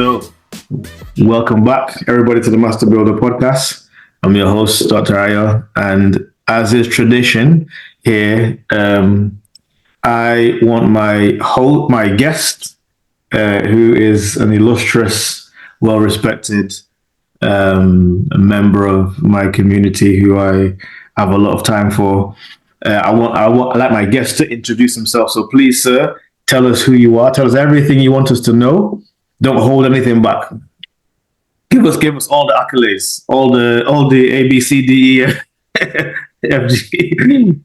So, welcome back, everybody, to the Master Builder podcast. I'm your host, Dr. Ayo, and as is tradition here, I want my guest, who is an illustrious, well-respected member of my community, who I have a lot of time for. I like my guest to introduce himself. So please, sir, tell us who you are. Tell us everything you want us to know. Don't hold anything back. Give us all the accolades, all the A B C D E F G.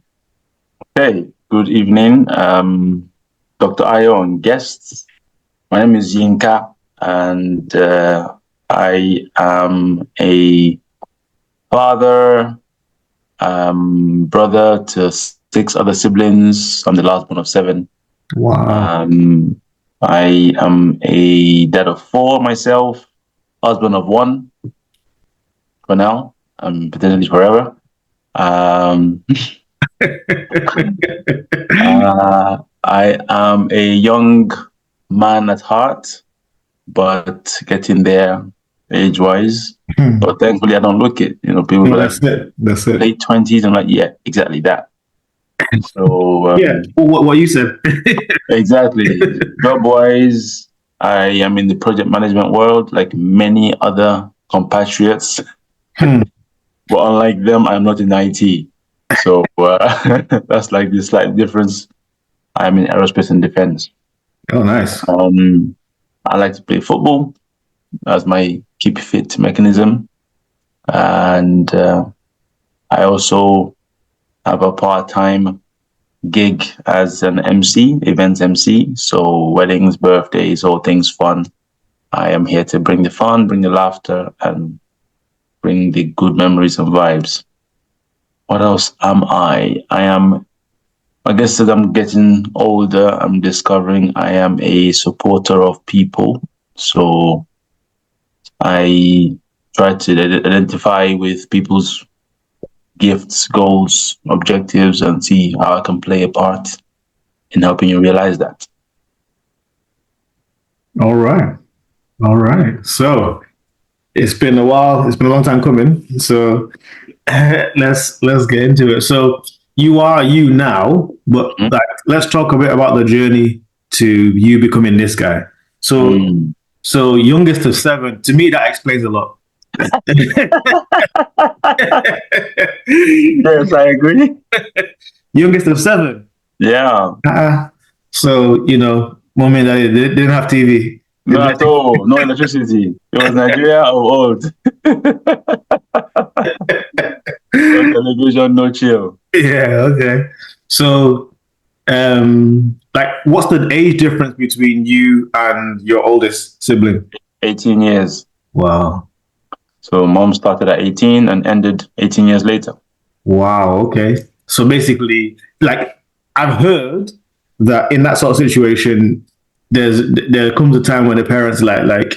Hey, good evening, Dr. Ayo and guests. My name is Yinka, and I am a father, brother to 6 other siblings. I'm the last one of 7. Wow. I am a dad of 4 myself, husband of 1 for now. I'm potentially forever. I am a young man at heart, but getting there age-wise. But thankfully, I don't look it. People No, are like, that's it. late 20s. I'm like, yeah, exactly that. So Yeah, what you said. exactly. Job-wise, I am in the project management world, like many other compatriots. But unlike them, I'm not in IT. So that's like the slight difference. I'm in aerospace and defense. Oh, nice. I like to play football as my keep fit mechanism. And I also have a part-time gig as an MC, events MC. So weddings, birthdays, all things fun. I am here to bring the fun, bring the laughter, and bring the good memories and vibes. What else am I? I guess as I'm getting older, I'm discovering I am a supporter of people. So I try to identify with people's gifts, goals, objectives, and see how I can play a part in helping you realize that. All right. So it's been a while. It's been a long time coming. So let's get into it. So you are you now, but let's talk a bit about the journey to you becoming this guy. So youngest of 7. To me, that explains a lot. Yes, I agree. Youngest of 7. Yeah. So mom and daddy they didn't have TV. Not at all. No electricity. It was Nigeria of old. No television, no chill. Yeah. Okay. So, what's the age difference between you and your oldest sibling? 18 years. Wow. So mom started at 18 and ended 18 years later. Wow. Okay. So basically, I've heard that in that sort of situation, there comes a time when the parents like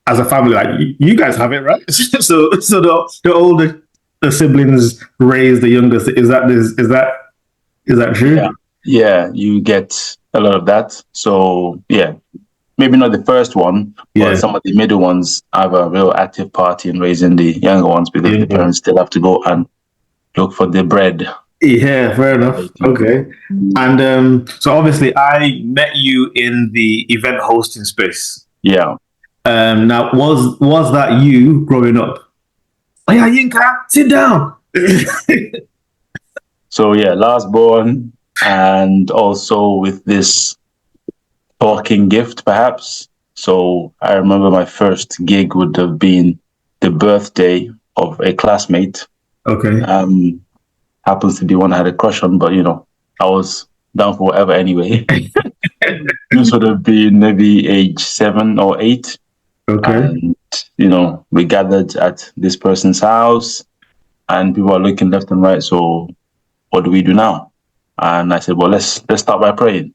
as a family, like you guys have it right. so the older the siblings raise the youngest. Is that true? Yeah, you get a lot of that. So yeah, maybe not the first one, but some of the middle ones have a real active part in raising the younger ones because the parents still have to go and look for the bread. Yeah, fair enough. Okay. And so obviously I met you in the event hosting space. Yeah. Now was that you growing up? Oh yeah, Yinka, sit down. So yeah, last born, and also with this talking gift perhaps. So I remember my first gig would have been the birthday of a classmate. Okay. Happens to be one I had a crush on, but I was down for whatever anyway. This would have been maybe age 7 or 8. Okay. And we gathered at this person's house, and people are looking left and right. So what do we do now? And I said, well, let's start by praying.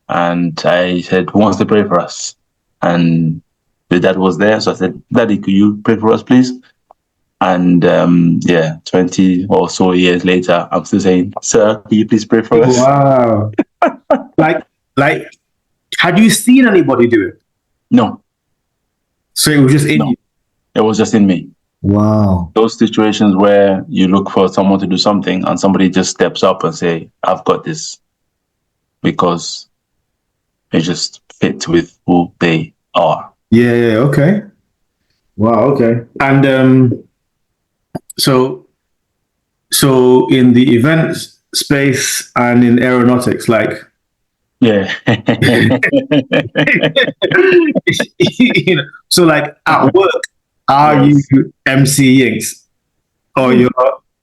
And I said, who wants to pray for us? And the dad was there, so I said, Daddy, could you pray for us, please? And 20 or so years later, I'm still saying, sir, can you please pray for us? Wow. like, had you seen anybody do it? No. So it was just in No, you. it was just in me. Wow. Those situations where you look for someone to do something and somebody just steps up and say, I've got this, because it just fits with who they are. Yeah, yeah, okay. Wow, okay. And so so in the event space and in aeronautics, like Yeah. you know, so like at work, are you Yes. MCYinx or your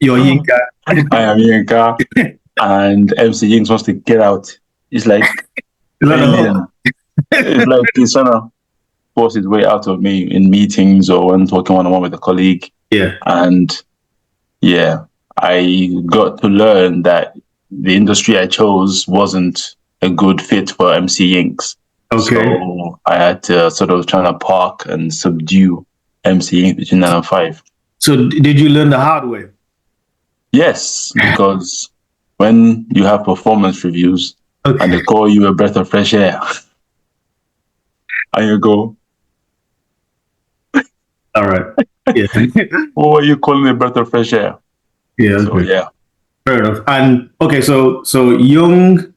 Yinka? I am Yinka, and MCYinx wants to get out. It's like Let the hope. alien. It's like he's trying to force his way out of me in meetings or when talking one on one with a colleague. Yeah. And yeah, I got to learn that the industry I chose wasn't a good fit for MCYinx. Okay. So I had to sort of try to park and subdue MCYinx between 9 and 5. So did you learn the hard way? Yes, because when you have performance reviews and Okay. they call you a breath of fresh air, and you go, All right. Yeah. "What are you calling a breath of fresh air?" Yeah. So Okay. yeah, Fair enough. And okay, so young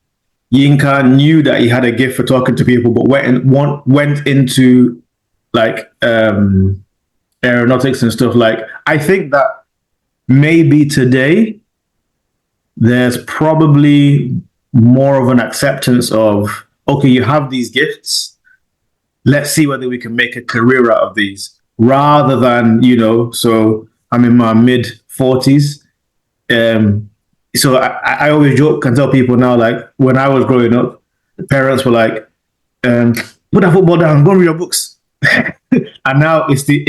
Yinka knew that he had a gift for talking to people, but went into like aeronautics and stuff. Like I think that maybe today there's probably more of an acceptance of okay, you have these gifts. Let's see whether we can make a career out of these, rather than So I'm in my mid 40s. So I always joke and tell people now, like when I was growing up, parents were like, "Put that football down, go read your books." And now it's the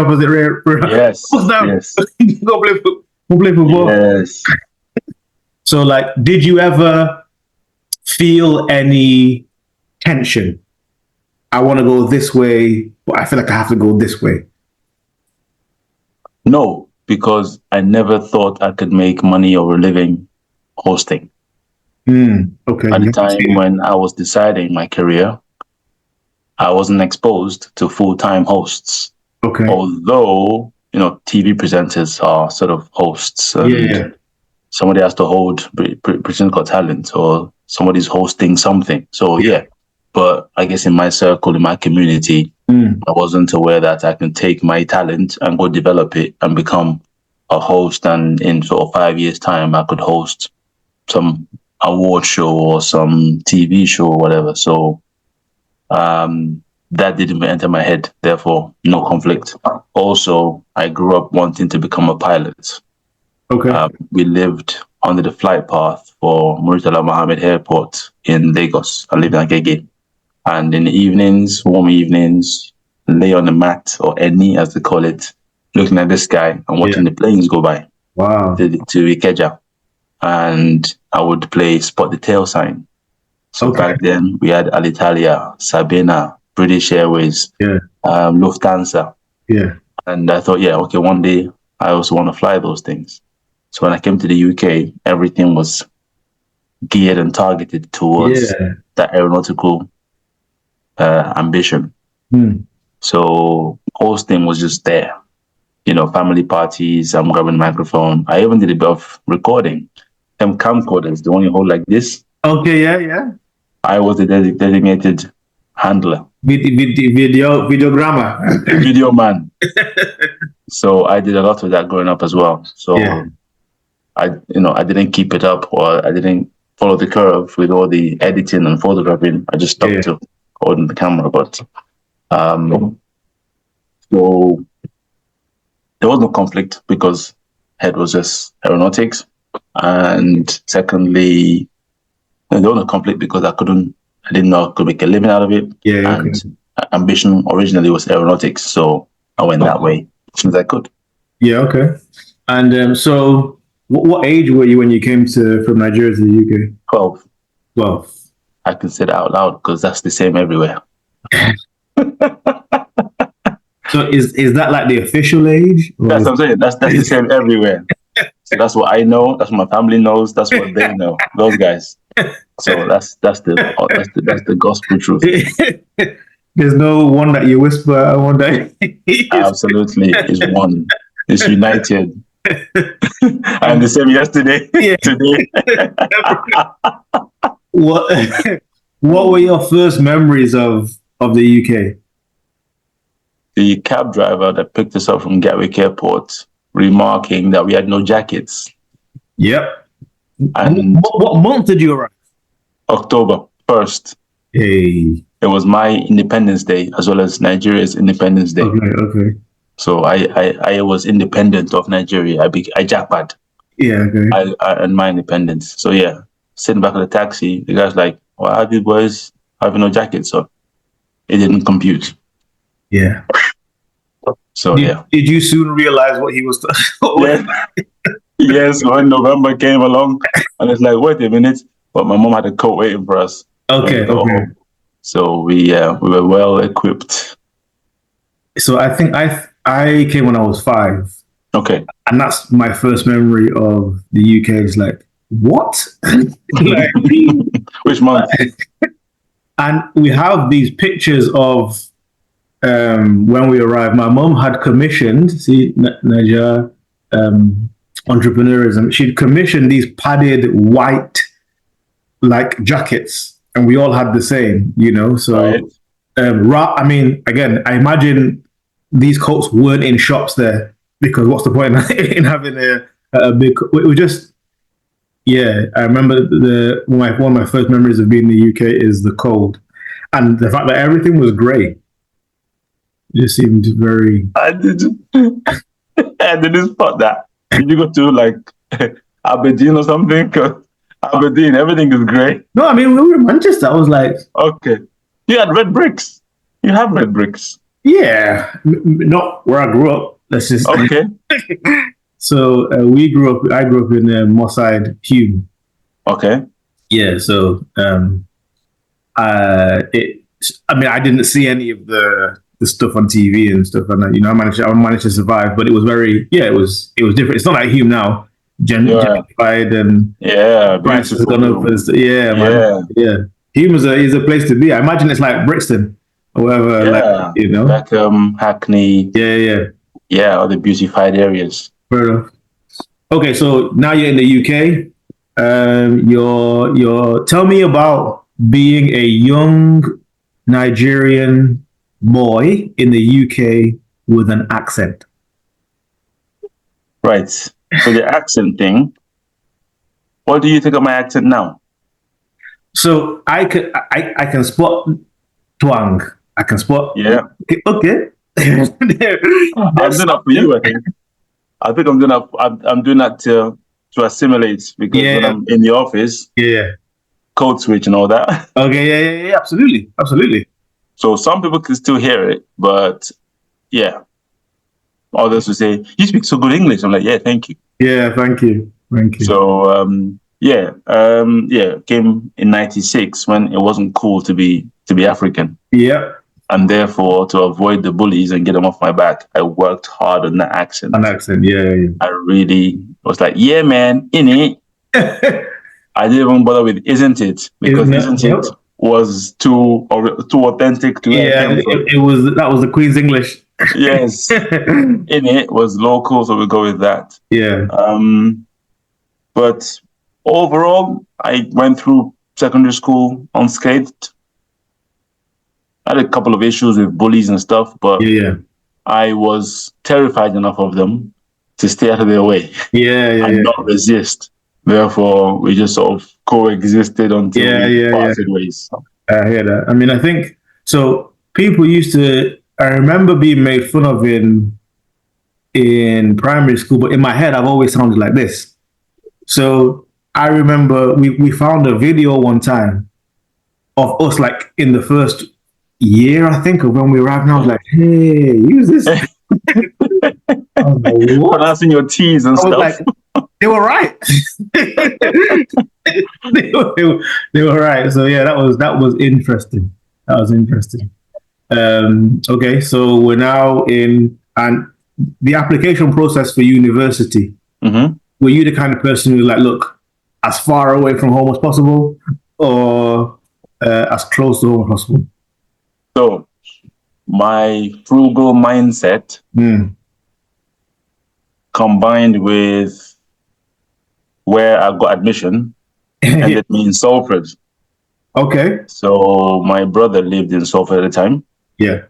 opposite. yes, Books down, yes, go play football. yes. So, like, did you ever feel any tension? I want to go this way, but I feel like I have to go this way. No, because I never thought I could make money or a living hosting. Okay. At the time when I was deciding my career, I wasn't exposed to full-time hosts. Okay. Although, TV presenters are sort of hosts, and Yeah. somebody has to hold Britain's Got Talent, or somebody's hosting something. So yeah, but I guess in my circle, in my community, I wasn't aware that I can take my talent and go develop it and become a host, and in sort of 5 years' time, I could host some award show or some TV show or whatever. So that didn't enter my head, therefore no conflict. Also, I grew up wanting to become a pilot. Okay. We lived under the flight path for Murtala Mohammed Airport in Lagos. I lived in Agege. And in the evenings, warm evenings, lay on the mat, or any as they call it, looking at the sky and watching the planes go by Wow. to Ikeja. And I would play Spot the Tail sign. So back then we had Alitalia, Sabena, British Airways, Lufthansa. Yeah. And I thought, okay, one day I also want to fly those things. So when I came to the UK, everything was geared and targeted towards that aeronautical ambition. So hosting was just there. Family parties, I'm grabbing the microphone. I even did a bit of recording. Them camcorders, the one you hold like this. Okay, yeah. I was the designated handler. Videogrammer. Video man. So I did a lot of that growing up as well. So I didn't keep it up, or I didn't follow the curve with all the editing and photographing. I just stuck to holding the camera. But so there was no conflict because head was just aeronautics. And secondly, there was no conflict because I didn't know I could make a living out of it. And ambition originally was aeronautics. So I went that way as soon as I could. Yeah, okay. And so what age were you when you came from Nigeria to the UK? 12. 12. I can say that out loud because that's the same everywhere. So is that like the official age? That's what I'm saying. That's the same everywhere. So that's what I know. That's what my family knows. That's what they know. Those guys. So that's the gospel truth. There's no one that you whisper. I want that. Absolutely, is one. It's united. And the same yesterday, Yeah. today. What What were your first memories of the UK? The cab driver that picked us up from Gatwick Airport remarking that we had no jackets. Yep. And What month did you arrive? October 1st, Hey. it was my Independence Day as well as Nigeria's Independence Day. Okay. Okay. So I was independent of Nigeria. I jackpot. Yeah. Okay. I earned my independence. So yeah, sitting back in the taxi, the guy's like, "Why are these boys having no jackets on?" It didn't compute. Yeah. So yeah. Did you soon realize what he was? Yeah. Yes, when November came along, and it's like, wait a minute, but my mom had a coat waiting for us when we Okay. got Okay. home. So we were well equipped. So I think I came when I was 5, Okay. and that's my first memory of the UK. It's like what? Like, Which month? and we have these pictures of when we arrived. My mom had commissioned, see, Niger entrepreneurism. She'd commissioned these padded white like jackets, and we all had the same, you know. So, Right. I mean, again, I imagine these coats weren't in shops there because what's the point in having a big? We just, yeah. I remember one of my first memories of being in the UK is the cold, and the fact that everything was grey. It just seemed very. I did. I didn't spot that. Did you go to like Aberdeen or something? 'Cause Aberdeen, everything is grey. No, I mean we were in Manchester. I was like, Okay. You had red bricks. You have red bricks. yeah, not where I grew up. Let's just. Okay. So we grew up. I grew up in Moss Side, Hume. Okay. Yeah. So it. I mean, I didn't see any of the stuff on TV and stuff, and you know, I managed to survive. But it was very, yeah, it was different. It's not like Hume now, Yeah. gentrified and Yeah. prices have gone up. Beautiful. Yeah, man. Yeah. Yeah. Hume is a place to be. I imagine it's like Brixton or whatever, like, Yeah. you know. Like Hackney. Yeah, yeah. Yeah. Other beautified areas. Fair enough. Okay, so now you're in the UK. You're tell me about being a young Nigerian boy in the UK with an accent. Right. So the accent thing. What do you think of my accent now? So I can spot twang. I can spot. Yeah. Okay. I'm doing that for you, I think. I think I'm doing that to assimilate because when Yeah. I'm in the office, Yeah. code switch and all that. Okay. Yeah. Absolutely. Absolutely. So some people can still hear it, but yeah. Others will say, "You speak so good English." I'm like, "Yeah, thank you." Yeah. Thank you. Thank you. So came in '96 when it wasn't cool to be African. Yeah. And therefore, to avoid the bullies and get them off my back, I worked hard on that accent. An accent. Yeah. I really was like, "Yeah, man, in it." Yeah. I didn't even bother with "isn't it" because "isn't Yep. it" was too authentic to where I came from. It was that was the Queen's English. Yes, "in it" was local, so we go with that. Yeah. But overall, I went through secondary school unscathed. I had a couple of issues with bullies and stuff, but Yeah. I was terrified enough of them to stay out of their way and not resist. Therefore, we just sort of coexisted until we parted ways. I hear that. I mean, I think so. People used to. I remember being made fun of in primary school, but in my head, I've always sounded like this. So I remember we found a video one time of us like in the first year, I think, of when we arrived. And I was like, "Hey, use this." I was like, what? Pronouncing your T's and stuff. Like, they were right. they were right. So yeah, that was interesting. That was interesting. Okay, so we're now in and the application process for university. Mm-hmm. Were you the kind of person who like, look, as far away from home as possible, or as close to home as possible? So my frugal mindset combined with where I got admission ended me in Salford. Okay. So my brother lived in Salford at the time. Yeah.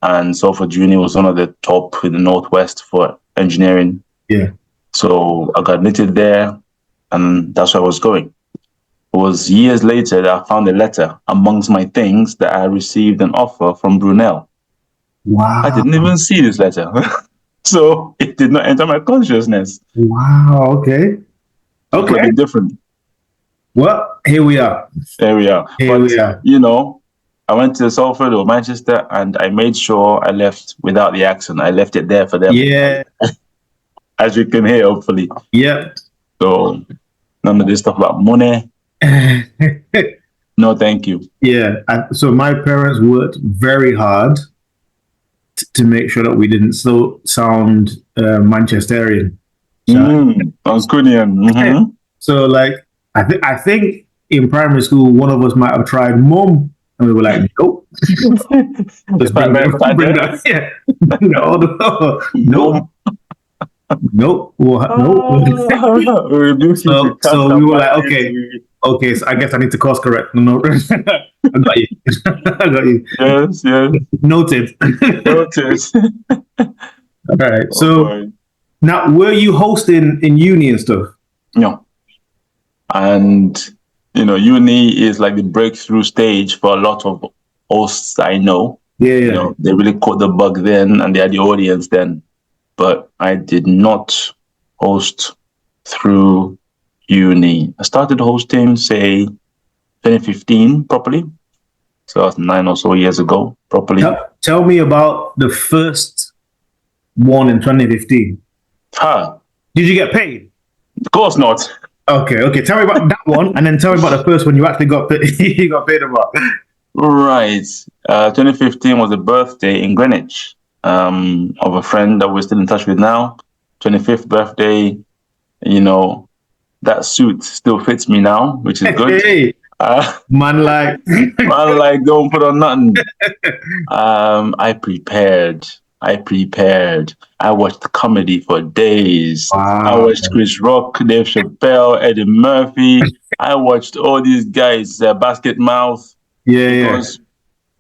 And Salford Uni was one of the top in the Northwest for engineering. Yeah. So I got admitted there, and that's where I was going. It was years later that I found a letter amongst my things that I received an offer from Brunel. I Wow. didn't even see this letter. So it did not enter my consciousness. Wow. Okay. It could have Okay. been different. Well, here we are. There we are. Here But, we are. I went to Salford or Manchester and I made sure I left without the accent. I left it there for them. Yeah. As you can hear, hopefully. Yep. So none of this stuff about money. No, thank you. Yeah. So my parents worked very hard to make sure that we didn't sound Manchesterian. Mancunian. Mm-hmm. So like I think in primary school one of us might have tried mum and we were like, nope. Let's bring that. Yeah. Nope. Nope. Nope. So we were like, okay, so I guess I need to course correct. No, I got you. I got you. Yes. Noted. Noted. All right. So now, were you hosting in uni and stuff? No. And uni is like the breakthrough stage for a lot of hosts I know. Yeah. They really caught the bug then, and they had the audience then. But I did not host through uni. I started hosting, say, 2015 properly. So that's 9 or so years ago, properly. Tell me about the first one in 2015. Did you get paid? Of course not. Okay. Tell me about that one, and then tell me about the first one you actually got paid. You got paid about. Right. 2015 was a birthday in Greenwich of a friend that we're still in touch with now. 25th birthday. That suit still fits me now, which is good. Hey. Man, don't put on nothing. I prepared. I watched comedy for days. Wow. I watched Chris Rock, Dave Chappelle, Eddie Murphy. I watched all these guys, Basket Mouth. Because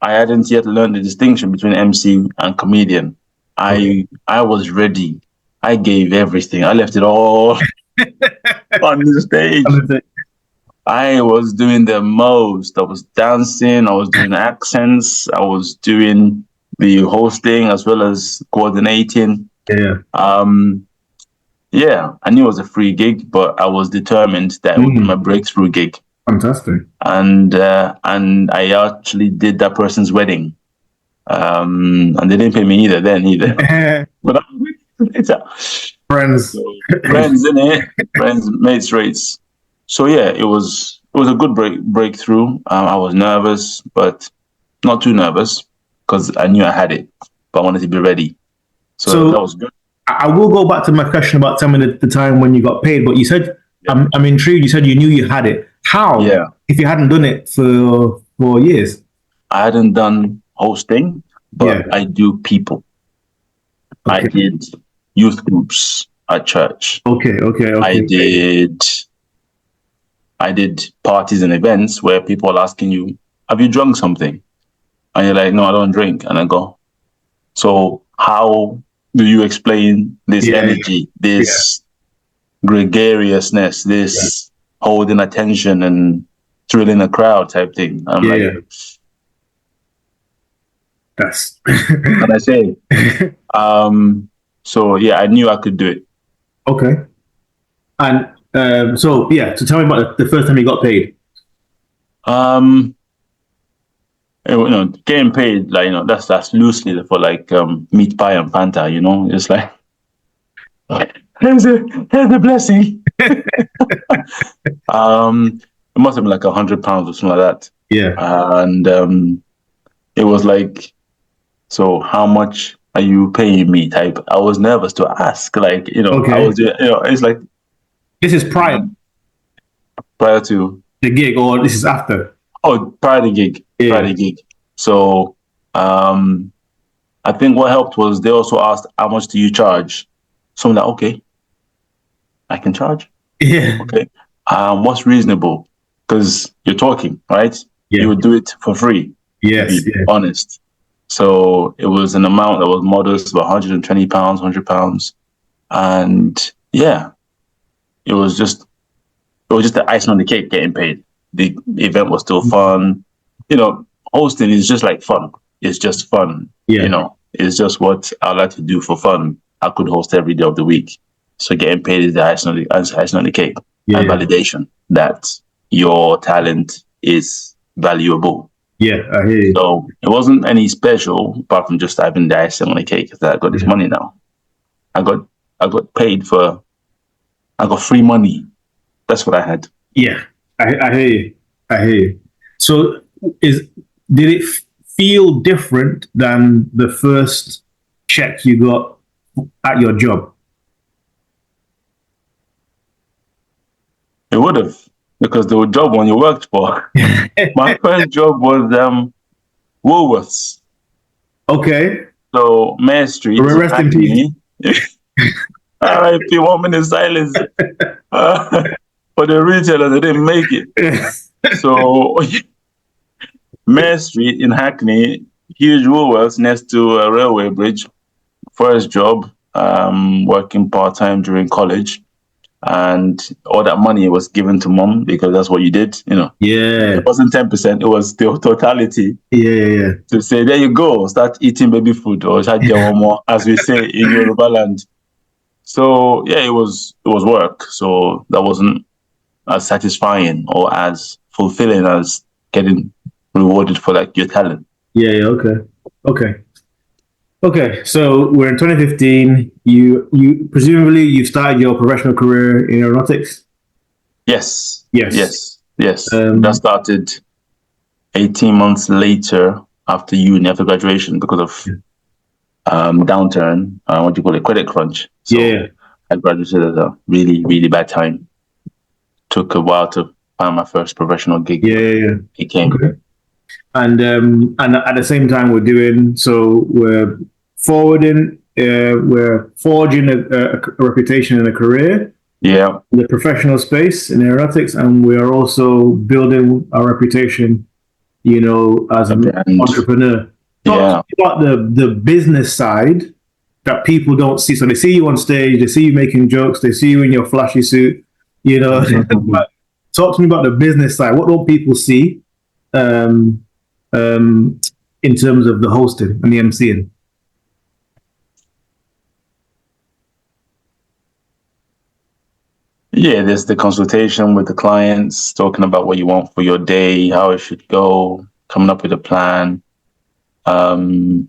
I hadn't yet learned the distinction between MC and comedian. I was ready. I gave everything. I left it all on the stage. I was doing the most. I was dancing. I was doing accents. I was doing the hosting as well as coordinating. Yeah. I knew it was a free gig, but I was determined that it would be my breakthrough gig. Fantastic. And I actually did that person's wedding. And they didn't pay me either. But later. Friends, innit? Friends, mates, rates. So yeah, it was a good breakthrough. I was nervous, but not too nervous because I knew I had it, but I wanted to be ready. So that was good. I will go back to my question about telling me the time when you got paid, but you said I'm intrigued. You said you knew you had it. How? Yeah. If you hadn't done it for years. I hadn't done hosting, but I do people. Okay. I did youth groups at church. Okay. I did parties and events where people are asking you, have you drunk something? And you're like, no, I don't drink. And I go, so how do you explain this energy, this gregariousness, this holding attention and thrilling a crowd type thing? I'm like, that's what I say. So yeah, I knew I could do it. Okay. And so tell me about the first time you got paid. Getting paid, like, that's loosely for like meat pie and Fanta, it's like here's the blessing. It must have been like £100 or something like that. Yeah. And it was like, so how much are you paying me type? I was nervous to ask, like, I was, it's like, this is prior to the gig, or this is after? Oh, prior to the gig. Prior to the gig. So I think what helped was they also asked, how much do you charge? So I'm like, okay, I can charge. Yeah. Okay. What's reasonable? Because you're talking, right? Yeah. You would do it for free, to Yes. be Yeah. honest. So it was an amount that was modest, about £120, £100. And yeah, it was just the icing on the cake getting paid. The event was still fun. You know, hosting is just like fun. It's just fun. Yeah. You know, it's just what I like to do for fun. I could host every day of the week. So getting paid is the icing on the cake, Yeah. and validation that your talent is valuable. Yeah. I hear you. So it wasn't any special apart from just having the icing on the cake that I got this money now. I got paid for, I got free money. That's what I had. Yeah. I hear you. I hear you. So did it feel different than the first check you got at your job? It would have, because the job one you worked for. My first job was Woolworths. Okay. So Mayor Street, Rest in peace. R.I.P. 1 minute silence. For the retailer, they didn't make it. So Mayor Street in Hackney, huge Woolworths next to a railway bridge. First job, working part-time during college. And all that money was given to mom because that's what you did, you know. Yeah. It wasn't 10%, it was the totality. Yeah. To say, there you go, start eating baby food, or more, as we say in Yoruba land. So yeah, it was work. So that wasn't as satisfying or as fulfilling as getting rewarded for like your talent. Yeah. Okay. So we're in 2015. You presumably you started your professional career in aeronautics. Yes. Yes. That started 18 months later after uni, after graduation, because of downturn. What do you call it? Credit crunch. So Yeah. I graduated at a really, really bad time. Took a while to find my first professional gig. Yeah. It came. Okay. And at the same time we're forwarding, we're forging a reputation and a career. Yeah. In the professional space in aeronautics, and we are also building our reputation, you know, as an entrepreneur. Talk about the business side that people don't see. So they see you on stage, they see you making jokes, they see you in your flashy suit, you know. But talk to me about the business side. What don't people see in terms of the hosting and the MCing? Yeah, there's the consultation with the clients, talking about what you want for your day, how it should go, coming up with a plan. On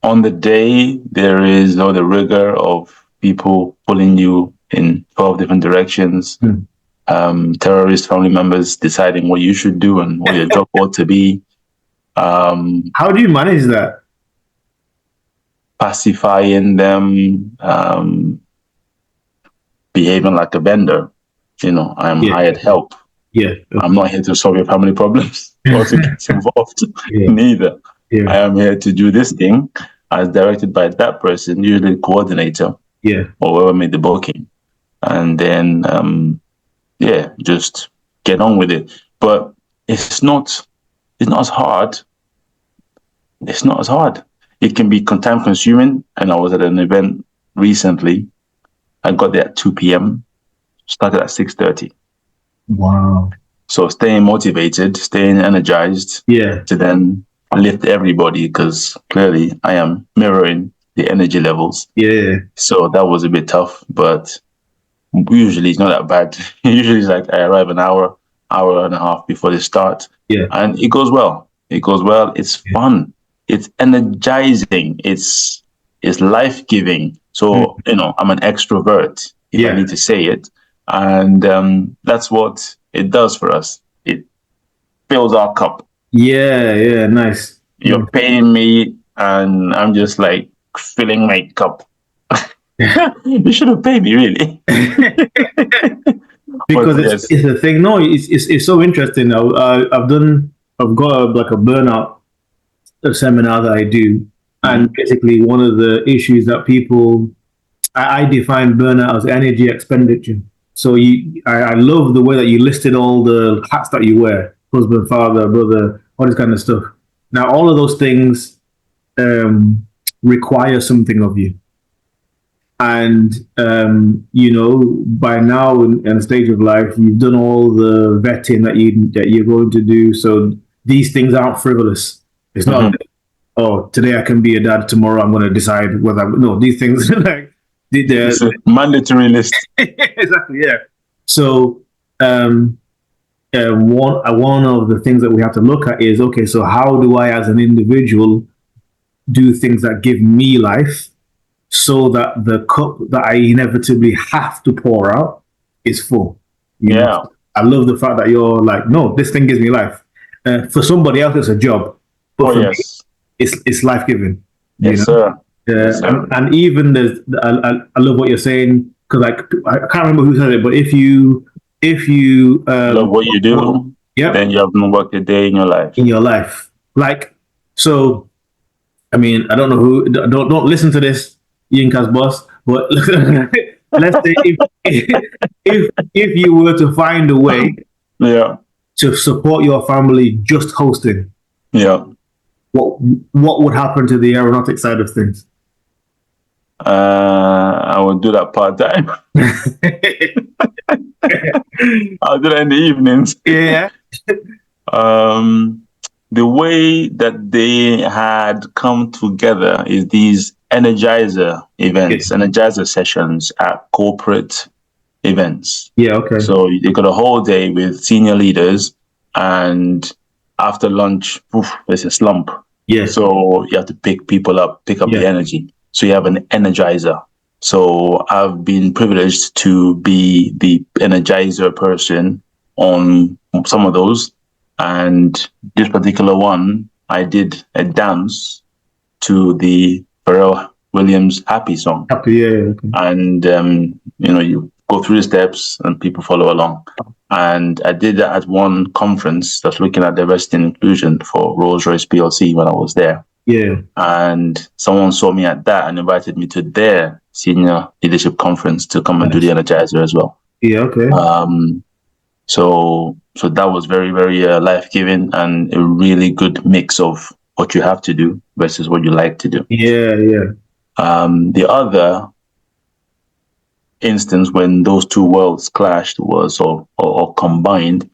the day, there is all the rigor of people pulling you in 12 different directions. Terrorist family members deciding what you should do and what your job ought to be. How do you manage that? Pacifying them, behaving like a vendor. You know, I'm hired help. Yeah. I'm not here to solve your family problems or to get involved. Neither. Yeah. I am here to do this thing as directed by that person, usually the coordinator. Yeah. Or whoever made the booking. And then just get on with it. But it's not as hard. It's not as hard. It can be time consuming. And I was at an event recently. I got there at 2 p.m. Started at 6:30. Wow. So staying motivated, staying energized. Yeah. To then lift everybody, because clearly I am mirroring the energy levels. Yeah. So that was a bit tough, but usually it's not that bad. Usually it's like I arrive an hour and a half before they start. Yeah. And it goes well. It's fun. It's energizing. It's life-giving. So, you know, I'm an extrovert, if I need to say it. And that's what it does for us. It fills our cup. Yeah, nice. You're paying me and I'm just like filling my cup. You should have paid me, really. Because it's a thing. No, it's so interesting. I've got like a burnout a seminar that I do, and basically one of the issues that people I define burnout as energy expenditure. So I love the way that you listed all the hats that you wear: husband, father, brother, all this kind of stuff. Now, all of those things require something of you, and by now in the stage of life, you've done all the vetting that you're going to do. So these things aren't frivolous. It's not Mhm. like, oh, today I can be a dad, tomorrow I'm going to decide whether no, these things like It's they're a mandatory list. exactly, yeah. So one of the things that we have to look at is, okay, so how do I, as an individual, do things that give me life, so that the cup that I inevitably have to pour out is full. You know, Yeah. I love the fact that you're like, no, this thing gives me life. For somebody else, it's a job, but Oh, for me, yes. it's life giving. You Yes, know. sir. Yes, sir. And even I love what you're saying, because like I can't remember who said it, but if you Love what you do, yep, then you haven't worked a day in your life. in your life, like, so I mean, I don't know who, don't listen to this, Yinka's boss, but let's say if you were to find a way Yeah. to support your family just hosting, Yeah. what what would happen to the aeronautic side of things? I will do that part time. I'll do that in the evenings. Yeah. Um, the way that they had come together is these energizer events, energizer sessions at corporate events. Yeah. Okay. So they got a whole day with senior leaders, and after lunch, poof, there's a slump. Yeah. So you have to pick people up, pick up the Yeah. energy. So you have an energizer. So I've been privileged to be the energizer person on some of those. And this particular one, I did a dance to the Pharrell Williams Happy song. Happy. Yeah. Okay. And, you go through the steps and people follow along. And I did that at one conference that's looking at diversity and inclusion for Rolls-Royce PLC when I was there. Yeah. And someone saw me at that and invited me to their senior leadership conference to come and do the Energizer as well. Yeah. Okay. So that was very, very life-giving, and a really good mix of what you have to do versus what you like to do. Yeah. Yeah. The other instance when those two worlds clashed was or combined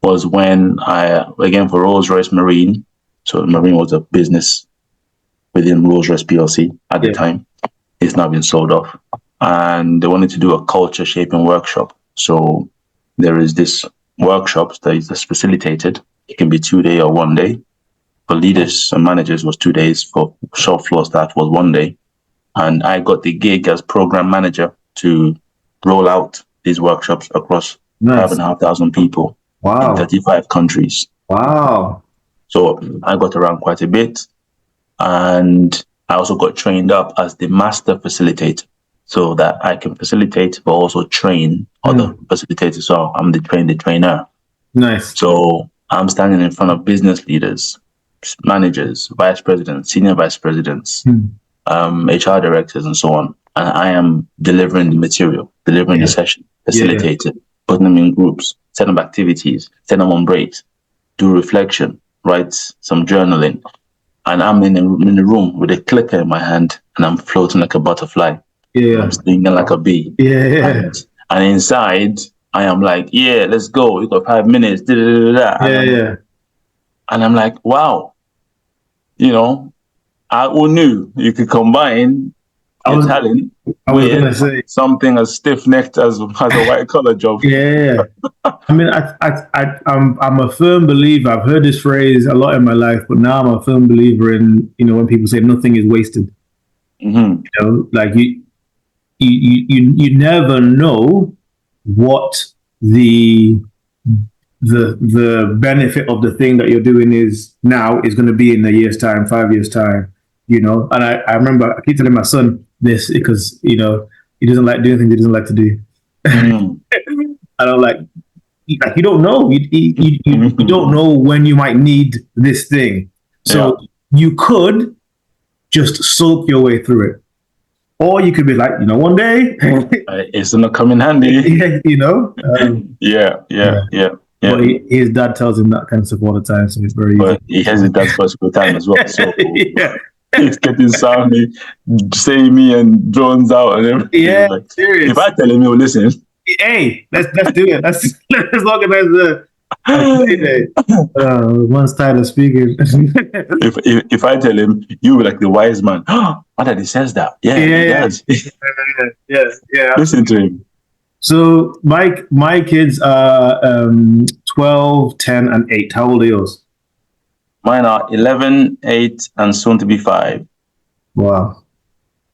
was when I, again, for Rolls-Royce Marine. So Marine was a business within Rolls-Royce PLC at the time. It's now been sold off. And they wanted to do a culture shaping workshop. So there is this workshops that is facilitated. It can be 2 day or 1 day. For leaders and managers was 2 days. For shop floor staff was 1 day. And I got the gig as program manager to roll out these workshops across 5,500 people in 35 countries. Wow. So I got around quite a bit. And I also got trained up as the master facilitator, so that I can facilitate but also train other facilitators. So I'm the trainer. Nice. So I'm standing in front of business leaders, managers, vice presidents, senior vice presidents, HR directors, and so on. And I am delivering the material, delivering the session, facilitating, putting them in groups, set up activities, set them on breaks, do reflection, write some journaling. And I'm in the room with a clicker in my hand, and I'm floating like a butterfly. Yeah. I'm stinging like a bee. Yeah. And inside, I am like, yeah, let's go. We got 5 minutes. Yeah. And I'm like, wow. Who knew you could combine your talent with something as stiff-necked as a white-collar job. Yeah. I mean, I'm a firm believer. I've heard this phrase a lot in my life, but now I'm a firm believer in, when people say nothing is wasted. Like you never know what the benefit of the thing that you're doing is going to be in a year's time, 5 years time. And I remember I keep telling my son this because he doesn't like doing things he doesn't like to do. I don't like you don't know. You don't know when you might need this thing. So you could just sulk your way through it. Or you could be like, one day, it's gonna come in handy. Yeah. But his dad tells him that kind of stuff all the time, so it's very easy. But he has his dad's possible time as well. So Yeah. he's getting soundly, saying me and drones out and everything. Yeah, Like, serious. if I tell him, he'll listen. Hey, let's do it. Let's organize the play day. One's tired of speaking. If I tell him, you be like the wise man. My daddy says that. Yeah, he does. Yeah. Listen to him. So my kids are 12, 10, and 8. How old are yours? Mine are 11, 8, and soon to be 5. Wow.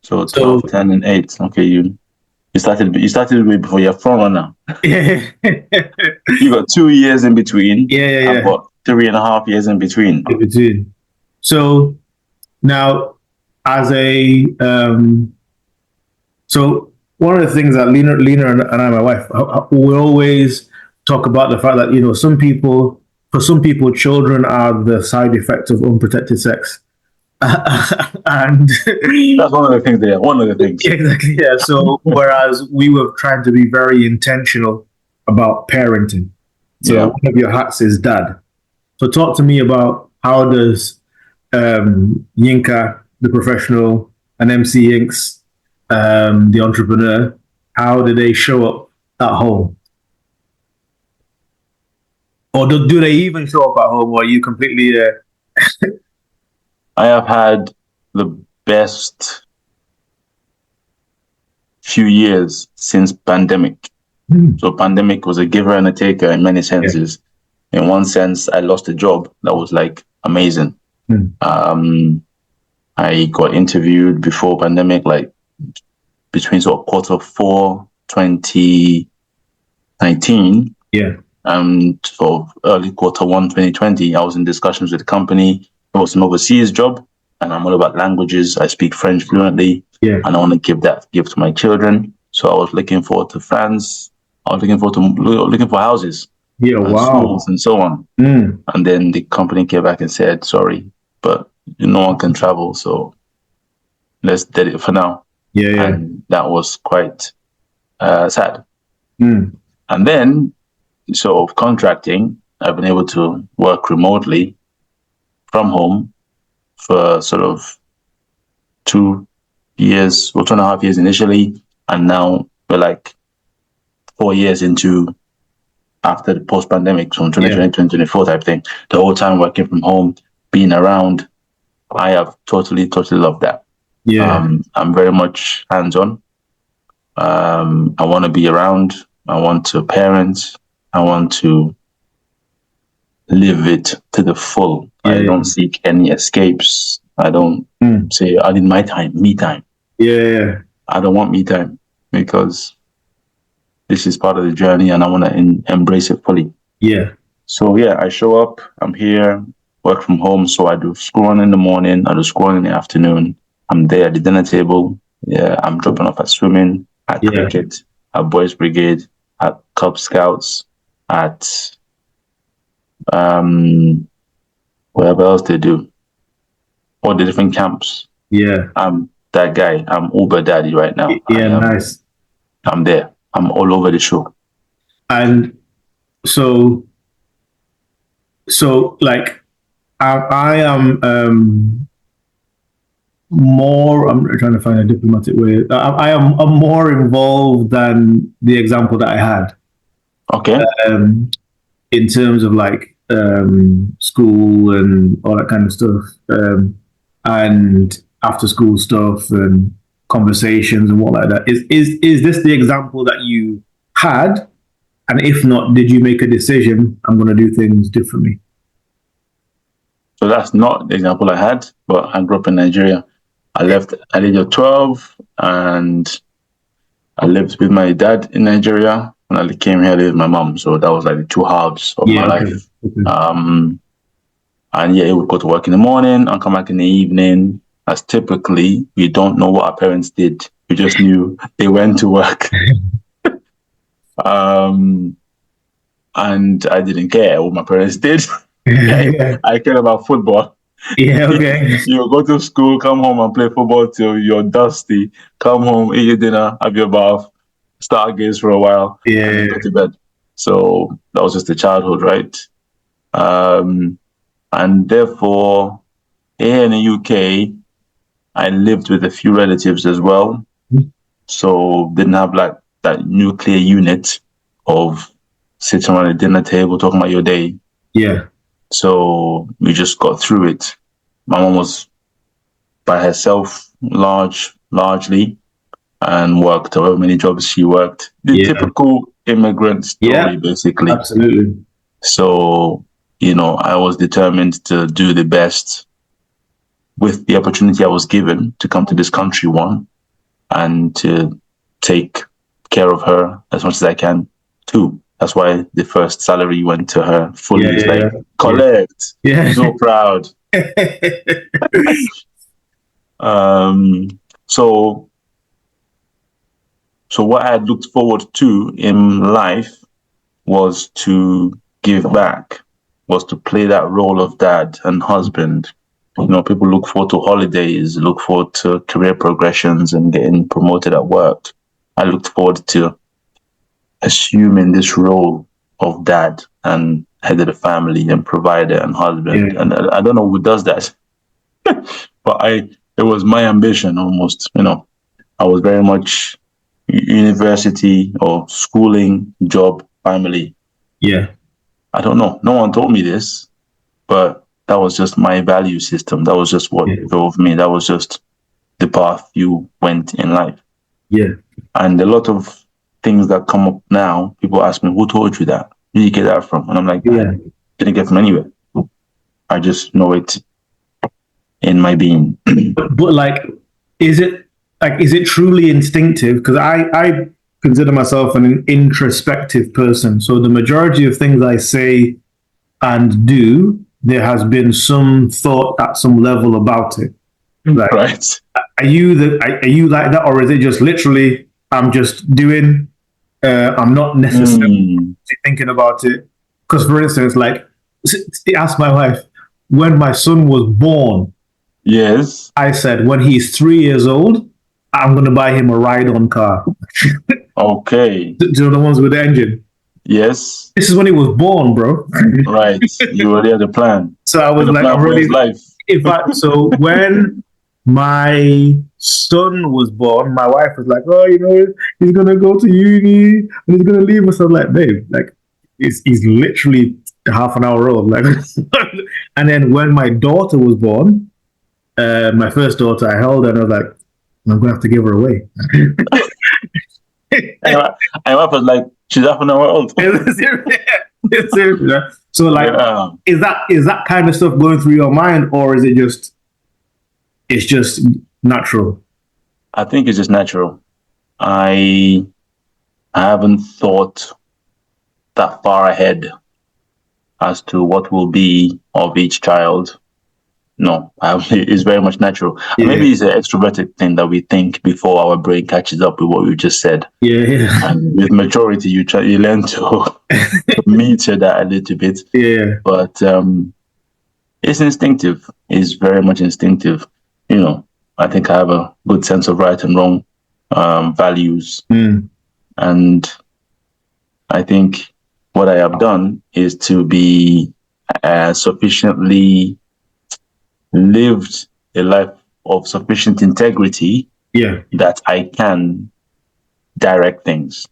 So 12, 10, and 8. Okay, you started way before you're front runner. Yeah. You got 2 years in between. Yeah. I've got 3.5 years in between. So now, as a so one of the things that Lena and I, my wife, we always talk about the fact that for some people, children are the side effect of unprotected sex. And that's one of the things there. One of the things. Exactly. Yeah. So whereas we were trying to be very intentional about parenting. So one of your hats is dad. So talk to me about how does Yinka, the professional, and MCYinx, the entrepreneur, how do they show up at home? Or do they even show up at home, or are you completely I have had the best few years since pandemic. So pandemic was a giver and a taker in many senses. In one sense, I lost a job that was like amazing. I got interviewed before pandemic, like between sort of Q4 2019 and sort of early Q1 2020. I was in discussions with the company. It was an overseas job, and I'm all about languages. I speak French fluently, and I want to give to my children. So I was looking forward to France. I was looking for houses, schools, and so on. And then the company came back and said, "Sorry, but no one can travel, so let's dead it for now." And that was quite sad. And then, so contracting, I've been able to work remotely from home for sort of 2 years or 2.5 years initially, and now we're like 4 years into after the post-pandemic, so 2020, 2024 type thing. The whole time working from home, being around, I have totally loved that. I'm very much hands-on. I want to be around. I want to parent. I want to live it to the full. I don't seek any escapes. I don't say, I need my time, me time. I don't want me time because this is part of the journey and I want to embrace it fully. So I show up, I'm here, work from home. So I do school run in the morning, I do school run in the afternoon. I'm there at the dinner table. I'm dropping off at swimming, at cricket, at Boys Brigade, at Cub Scouts, at whatever else they do, all the different camps. I'm that guy. I'm Uber daddy right now. Nice. I'm there. I'm all over the show. And so like I am more. I'm trying to find a diplomatic way. I'm more involved than the example that I had. Okay. In terms of like school and all that kind of stuff, and after school stuff and conversations and what like that. Is this the example that you had? And if not, did you make a decision? I'm going to do things differently. So that's not the example I had, but I grew up in Nigeria. I left at the age of 12 and I lived with my dad in Nigeria. When I came here, I lived with my mom. So that was like the two halves of my life. And it would go to work in the morning and come back in the evening. As typically, we don't know what our parents did. We just knew they went to work. And I didn't care what my parents did. I cared about football. Yeah, okay. You go to school, come home and play football till you're dusty. Come home, eat your dinner, have your bath, start games for a while, and then Yeah, go to bed. So that was just the childhood, right? Um, and therefore, here in the UK, I lived with a few relatives as well. So didn't have like that nuclear unit of sitting around a dinner table talking about your day. yeah, So we just got through it. My mom was by herself largely and worked however many jobs she worked. The yeah, typical immigrant yeah, story, basically. absolutely. So, I was determined to do the best with the opportunity I was given to come to this country, one, and to take care of her as much as I can, two. That's why the first salary went to her Yeah, fully. It's like, yeah, yeah, collect. yeah. So proud. Um, so So what I had looked forward to in life was to give back, was to play that role of dad and husband. People look forward to holidays, look forward to career progressions and getting promoted at work. I looked forward to assuming this role of dad and head of the family and provider and husband. Yeah, And I don't know who does that, but it was my ambition almost. I was very much university or schooling, job, family. yeah, I don't know. No one told me this, but that was just my value system. That was just what yeah, drove me. That was just the path you went in life. yeah, And a lot of things that come up now, people ask me, who told you that? Where did you get that from? And I'm like, I yeah. didn't get from anywhere. I just know it in my being. But like, is it truly instinctive? Because I consider myself an introspective person. So the majority of things I say and do, there has been some thought at some level about it. Like, Right. are you like that, or is it just literally I'm just doing? I'm not necessarily Mm, thinking about it. Because, for instance, like, ask my wife when my son was born. yes. I said when he's 3 years old, I'm gonna buy him a ride-on car. Okay. Do you know the ones with the engine? Yes. This is when he was born, bro. Right. You already had a plan. So I You was had a like, plan I'm for ready. his life. In fact, so when my son was born, my wife was like, "Oh, he's gonna go to uni and he's gonna leave us." I'm like, "Babe, like, he's literally half an hour old." Like, and then when my daughter was born, my first daughter, I held her and I was like, "I'm gonna have to give her away." And my wife was like, she's half an hour old. Seriously, yeah. So, like, Yeah. is that kind of stuff going through your mind, or is it just it's just natural? I think it's just natural. I haven't thought that far ahead as to what will be of each child. No, it's very much natural. And Yeah, maybe it's an extroverted thing that we think before our brain catches up with what we just said. yeah, yeah, And with maturity, you learn to meter that a little bit. yeah, But it's instinctive. It's very much instinctive. I think I have a good sense of right and wrong, values, mm, and I think what I have done is to be sufficiently lived a life of sufficient integrity yeah. that I can direct things.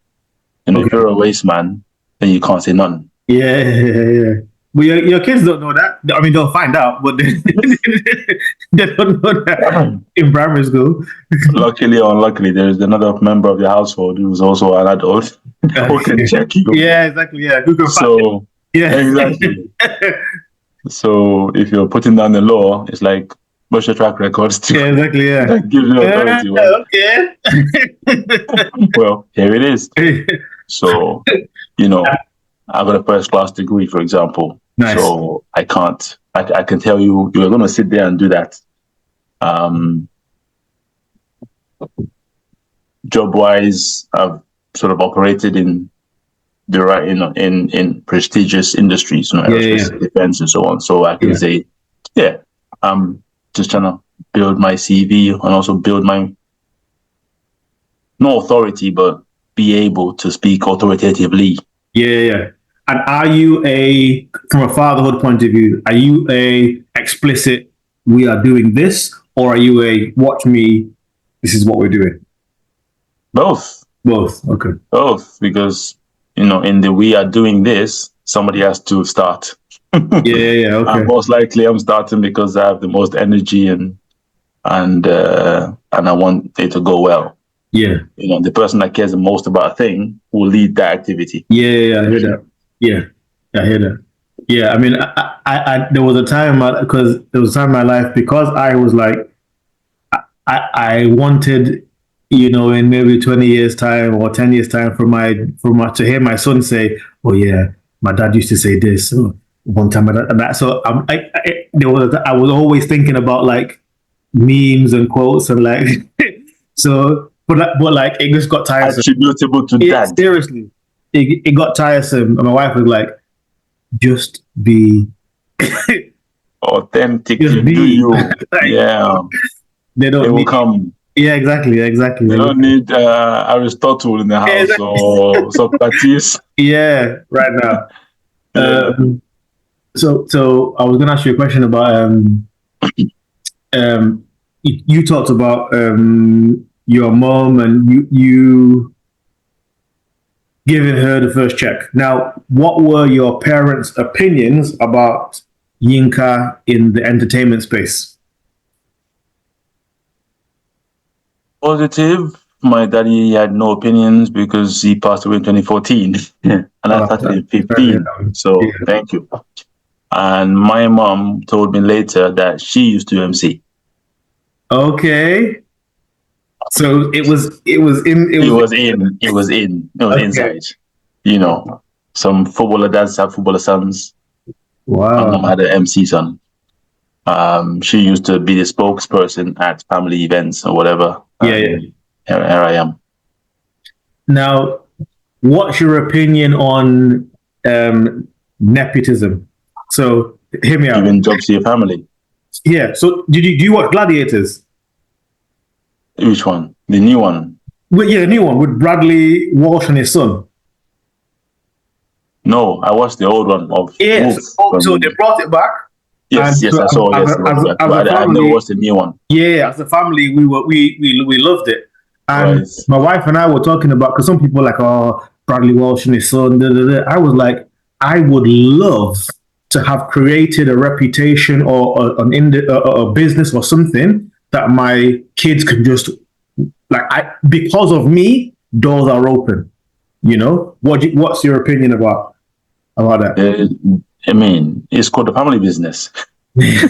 If Okay. you're a waste man, then you can't say nothing. Yeah, yeah, yeah. But your kids don't know that. I mean, they'll find out, but they don't know that in primary school. Luckily or unluckily, there is another member of the household who's also an adult who can check you. Yeah, exactly. Yeah, who can find it? So, Yeah, exactly. So, if you're putting down the law, it's like, what's your track records to yeah, exactly. Yeah. that gives you authority? Well, Okay. well, here it is. So, I got a first class degree, for example. Nice. So I can't, I can tell you, you're going to sit there and do that. Job wise, I've sort of operated in the right, in prestigious industries, Yeah, aerospace, yeah, defense, and so on. So I can yeah. say, yeah, I'm just trying to build my CV and also build my, no authority, but be able to speak authoritatively. Yeah. And are you from a fatherhood point of view, are you a explicit, we are doing this, or are you a watch me, this is what we're doing? Both. Both. Okay. Both, because, in the we are doing this, somebody has to start. Yeah. Okay. And most likely I'm starting because I have the most energy and I want it to go well. Yeah. The person that cares the most about a thing will lead that activity. Yeah, I hear that. Yeah, I hear that. Yeah, I mean, I there was a time because there was a time in my life because I was like, I wanted, in maybe 20 years time or 10 years time for my to hear my son say, oh yeah, my dad used to say this. Oh, one time and that. So I was always thinking about like memes and quotes and like so but like it just got tiresome. Attributable to dad. Seriously, it got tiresome, and my wife was like, "Just be authentic. just You be." do you. Like, Yeah. they don't. They will need, come. Yeah, exactly. They don't need Aristotle in the house or Socrates. Yeah, right now. Yeah. So I was gonna ask you a question about you talked about your mom and you giving her the first check. Now, what were your parents' opinions about Yinka in the entertainment space? Positive. My daddy had no opinions because he passed away in 2014 and I started in 15. So yeah. Thank you. And my mom told me later that she used to MC. Okay. So it was okay. Inside. Some footballer dads have footballer sons. Wow. My mom had an MC son. She used to be the spokesperson at family events or whatever. Yeah. Here I am. Now, what's your opinion on nepotism? So hear me out. Giving jobs to your family. Yeah. So do you watch Gladiators? Which one? The new one? Well, yeah, the new one with Bradley Walsh and his son. No, I watched the old one of Yes. So they brought it back. Yes, so I saw. I've never watched the new one. Yeah, as a family, we loved it, and Right. my wife and I were talking about because some people are like, oh, Bradley Walsh and his son. Da, da, da. I was like, I would love to have created a reputation or a business or something that my kids can just because of me, doors are open. What's your opinion about that? I mean, it's called the family business. I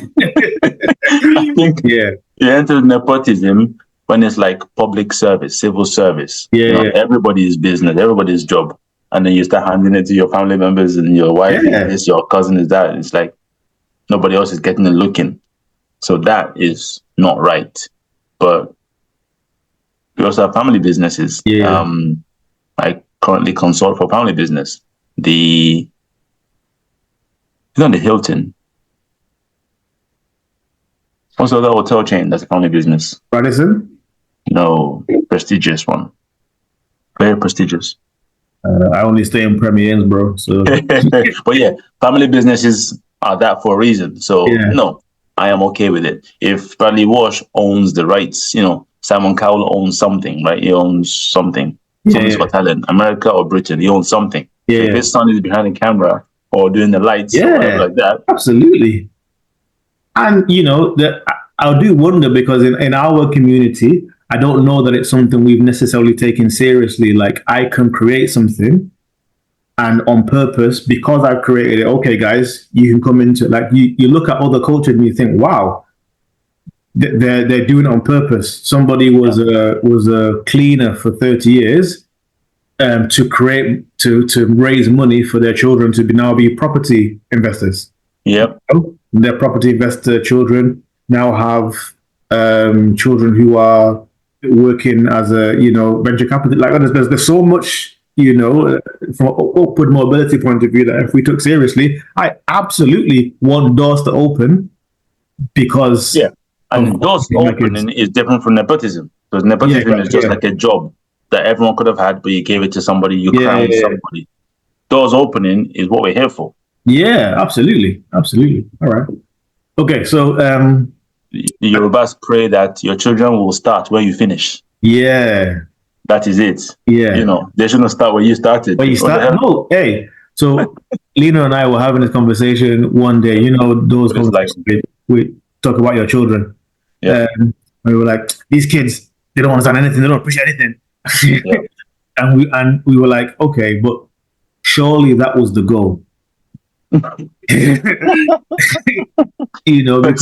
think you enter nepotism when it's like public service, civil service. Everybody's business, everybody's job. And then you start handing it to your family members and your wife is this, your cousin is that. It's like nobody else is getting a look in. So that is not right. But we also have family businesses. I currently consult for family business. It's not the Hilton. What's the other hotel chain that's a family business? Radisson? No, prestigious one. Very prestigious. I only stay in Premier Inns, bro. So, but yeah, family businesses are that for a reason. So no, I am okay with it. If Bradley Walsh owns the rights, Simon Cowell owns something, right? He owns something. Something's got talent, America or Britain. He owns something. So if his son is behind the camera or doing the lights or whatever like that, absolutely. And I do wonder because in our community, I don't know that it's something we've necessarily taken seriously. Like I can create something and on purpose, because I've created it, okay, guys, you can come into like you look at other cultures and you think, wow, they're doing it on purpose. Somebody was a cleaner for 30 years to raise money for their children to now be property investors. Yep. Their property investor children now have children who are working as a venture capital. Like there's so much from an upward mobility point of view that if we took seriously, I absolutely want doors to open because Yeah. And doors unfortunately, my kids. opening is different from nepotism. Because Yeah, nepotism is just yeah, like a job that everyone could have had, but you gave it to somebody, you yeah, crowned yeah, somebody. Doors opening is what we're here for. yeah, absolutely, absolutely. All right. Okay, so The Yorubas pray that your children will start where you finish. yeah, That is it. yeah. They shouldn't start where you started. But you What the start hell? no, hey. So Lena and I were having this conversation one day. You know those What it's like. conversations we talk about your children. Yeah. We were like, these kids, they don't understand anything. They don't appreciate anything. Yeah. and we were like, okay, but surely that was the goal. Because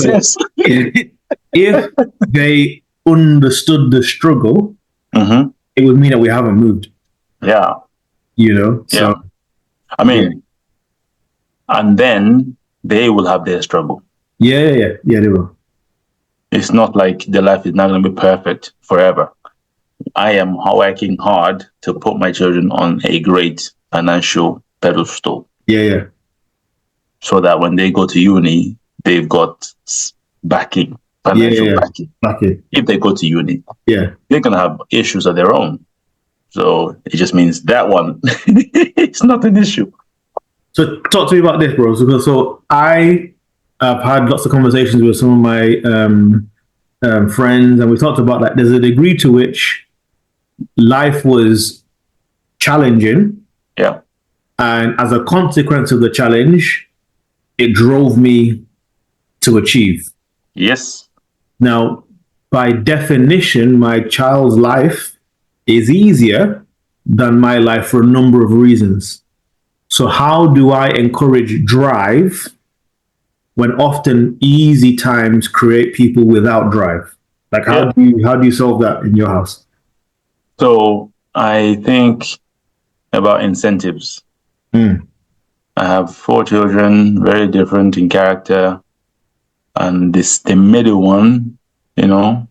Success. if they understood the struggle, Mm-hmm. it would mean that we haven't moved. Yeah. So Yeah. I mean, and then they will have their struggle. yeah, they will. It's not like their life is not going to be perfect forever. I am working hard to put my children on a great financial pedestal Yeah, so that when they go to uni, they've got backing, financial yeah. backing. Okay. If they go to uni, Yeah. they're going to have issues of their own. So it just means that one, it's not an issue. So talk to me about this, bro. So I have had lots of conversations with some of my friends, and we talked about that. There's a degree to which life was challenging, Yeah. and as a consequence of the challenge, it drove me to achieve. Yes. Now, by definition, my child's life is easier than my life for a number of reasons. So, how do I encourage drive when often easy times create people without drive? Like, how do you solve that in your house? So I think about incentives. Mm. I have 4 children, very different in character, and the middle one, the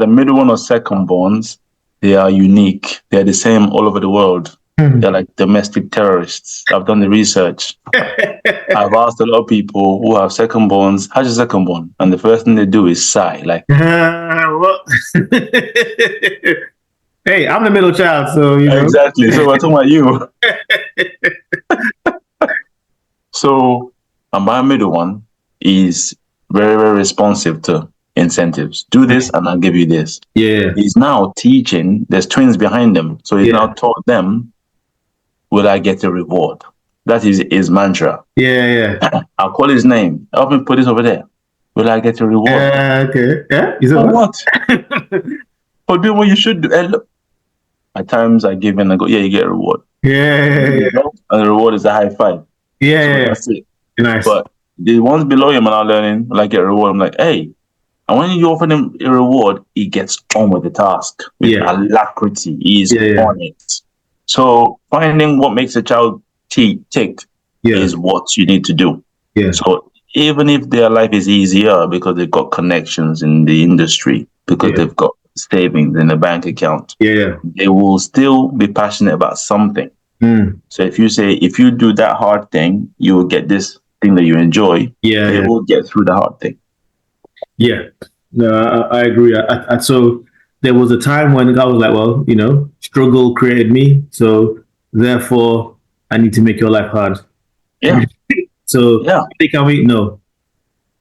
middle one or second borns, they are unique. They're the same all over the world. They're like domestic terrorists. I've done the research. I've asked a lot of people who have second borns, how's your second born? And the first thing they do is sigh, like, What? Hey, I'm the middle child, so exactly. So we're talking about you. So, and my middle one is very, very responsive to incentives. Do this and I'll give you this. Yeah. He's now teaching, there's twins behind him. So he's now taught them, will I get a reward? That is his mantra. Yeah. I'll call his name. Help me put this over there. Will I get a reward? Okay. Yeah. Is it what? For doing what you should do. And look, at times I give in and go, yeah, you get a reward. Yeah. And the reward is a high five. Yeah. So that's it. Nice. But the ones below him are not learning, like get a reward. I'm like, hey. And when you offer him a reward, he gets on with the task with alacrity. He's on it. So finding what makes a child tick is what you need to do. Yeah. So even if their life is easier because they've got connections in the industry, because they've got savings in a bank account, they will still be passionate about something. So if you say, if you do that hard thing, you will get this thing that you enjoy. They will get through the hard thing. Yeah, no, I agree. So there was a time when I was like, well, struggle created me, so therefore I need to make your life hard. Yeah. So can we? No.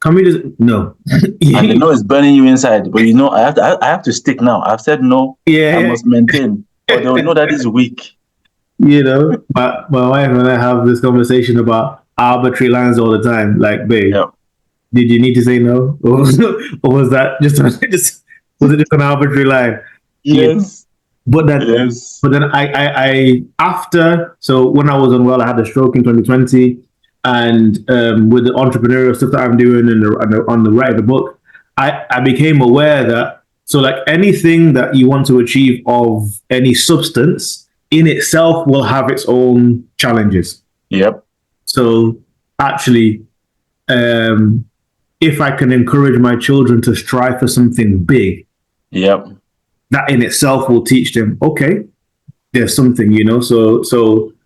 Can we just no? And you know it's burning you inside, but I have to stick now. I've said no. Yeah. I must maintain, but they'll know that is weak. My wife and I have this conversation about arbitrary lines all the time. Like, babe, did you need to say no, or was that just an arbitrary line? Yes. But then I after, so when I was unwell, I had a stroke in 2020, and with the entrepreneurial stuff that I'm doing and on the writing the book, I became aware that like anything that you want to achieve of any substance in itself will have its own challenges. Yep. So actually, if I can encourage my children to strive for something big, that in itself will teach them, okay, there's something,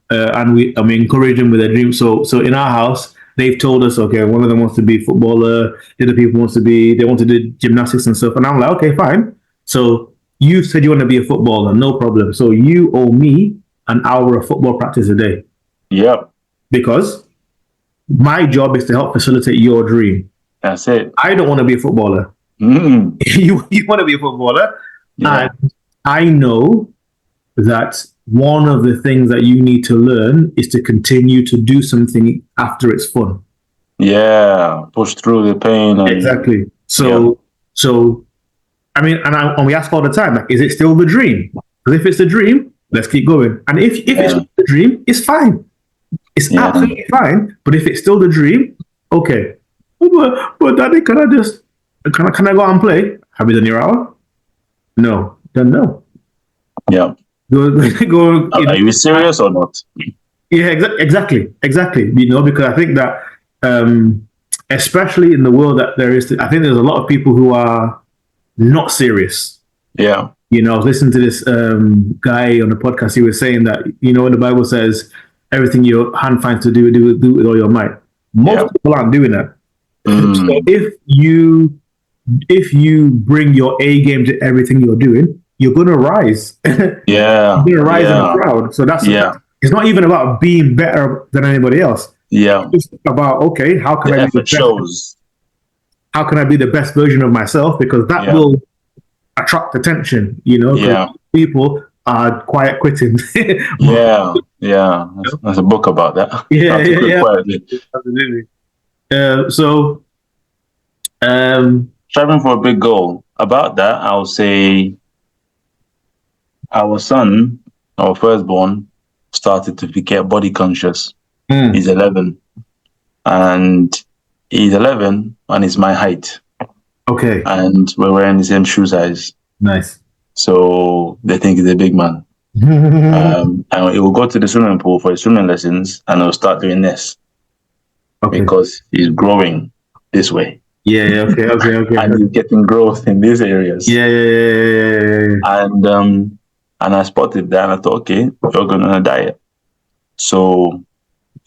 and we encourage them with a dream. So in our house, they've told us, okay, one of them wants to be a footballer, the other people they want to do gymnastics and stuff. And I'm like, okay, fine. So you said you want to be a footballer, no problem. So you owe me an hour of football practice a day. Yep. Because my job is to help facilitate your dream. That's it. I don't want to be a footballer. Mm. You want to be a footballer. Yeah. And I know that one of the things that you need to learn is to continue to do something after it's fun. Yeah. Push through the pain. And, exactly. So, I mean, and we ask all the time, like, is it still the dream? Because if it's the dream, let's keep going. And if it's not the dream, it's fine. It's absolutely fine. But if it's still the dream, okay. But Daddy, can I go and play? Have you done your hour? No. Then no. Yeah. Go. Are you serious or not? Yeah, exactly. You know, because I think that, especially in the world that there is, I think there's a lot of people who are not serious. Yeah. You know, I was listening to this guy on the podcast. He was saying that, you know, when the Bible says everything your hand finds to do it with all your might. Most people aren't doing that. So if you bring your A game to everything you're doing, you're going to rise. Yeah. You're going to rise in the crowd. So it's not even about being better than anybody else. Yeah. It's about, okay, how can I be the best? How can I be the best version of myself? Because that will attract attention, you know? Yeah. People are quiet quitting. Yeah. There's a book about that. Yeah. Absolutely. Striving for a big goal. About that, I'll say our son, our firstborn, started to get body conscious. He's 11. And he's 11 and he's my height. Okay. And we're wearing the same shoe size. Nice. So they think he's a big man. And he will go to the swimming pool for his swimming lessons and he'll start doing this. Okay. Because he's growing this way. Yeah, okay. And he's getting growth in these areas. Yeah. And I spotted that and I thought, okay, you're going on a diet. So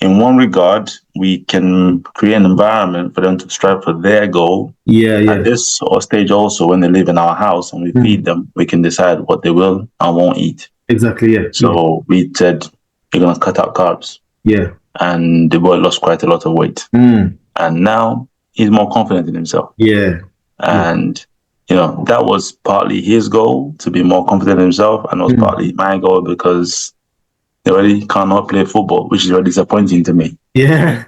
in one regard, we can create an environment for them to strive for their goal. Yeah. At this stage also, when they live in our house and we feed them, we can decide what they will and won't eat. Exactly, yeah. So we said, you're going to cut out carbs. Yeah. And the boy lost quite a lot of weight. And now he's more confident in himself. Yeah. And, you know, that was partly his goal, to be more confident in himself. And it was partly my goal because they already cannot play football, which is very disappointing to me. Yeah.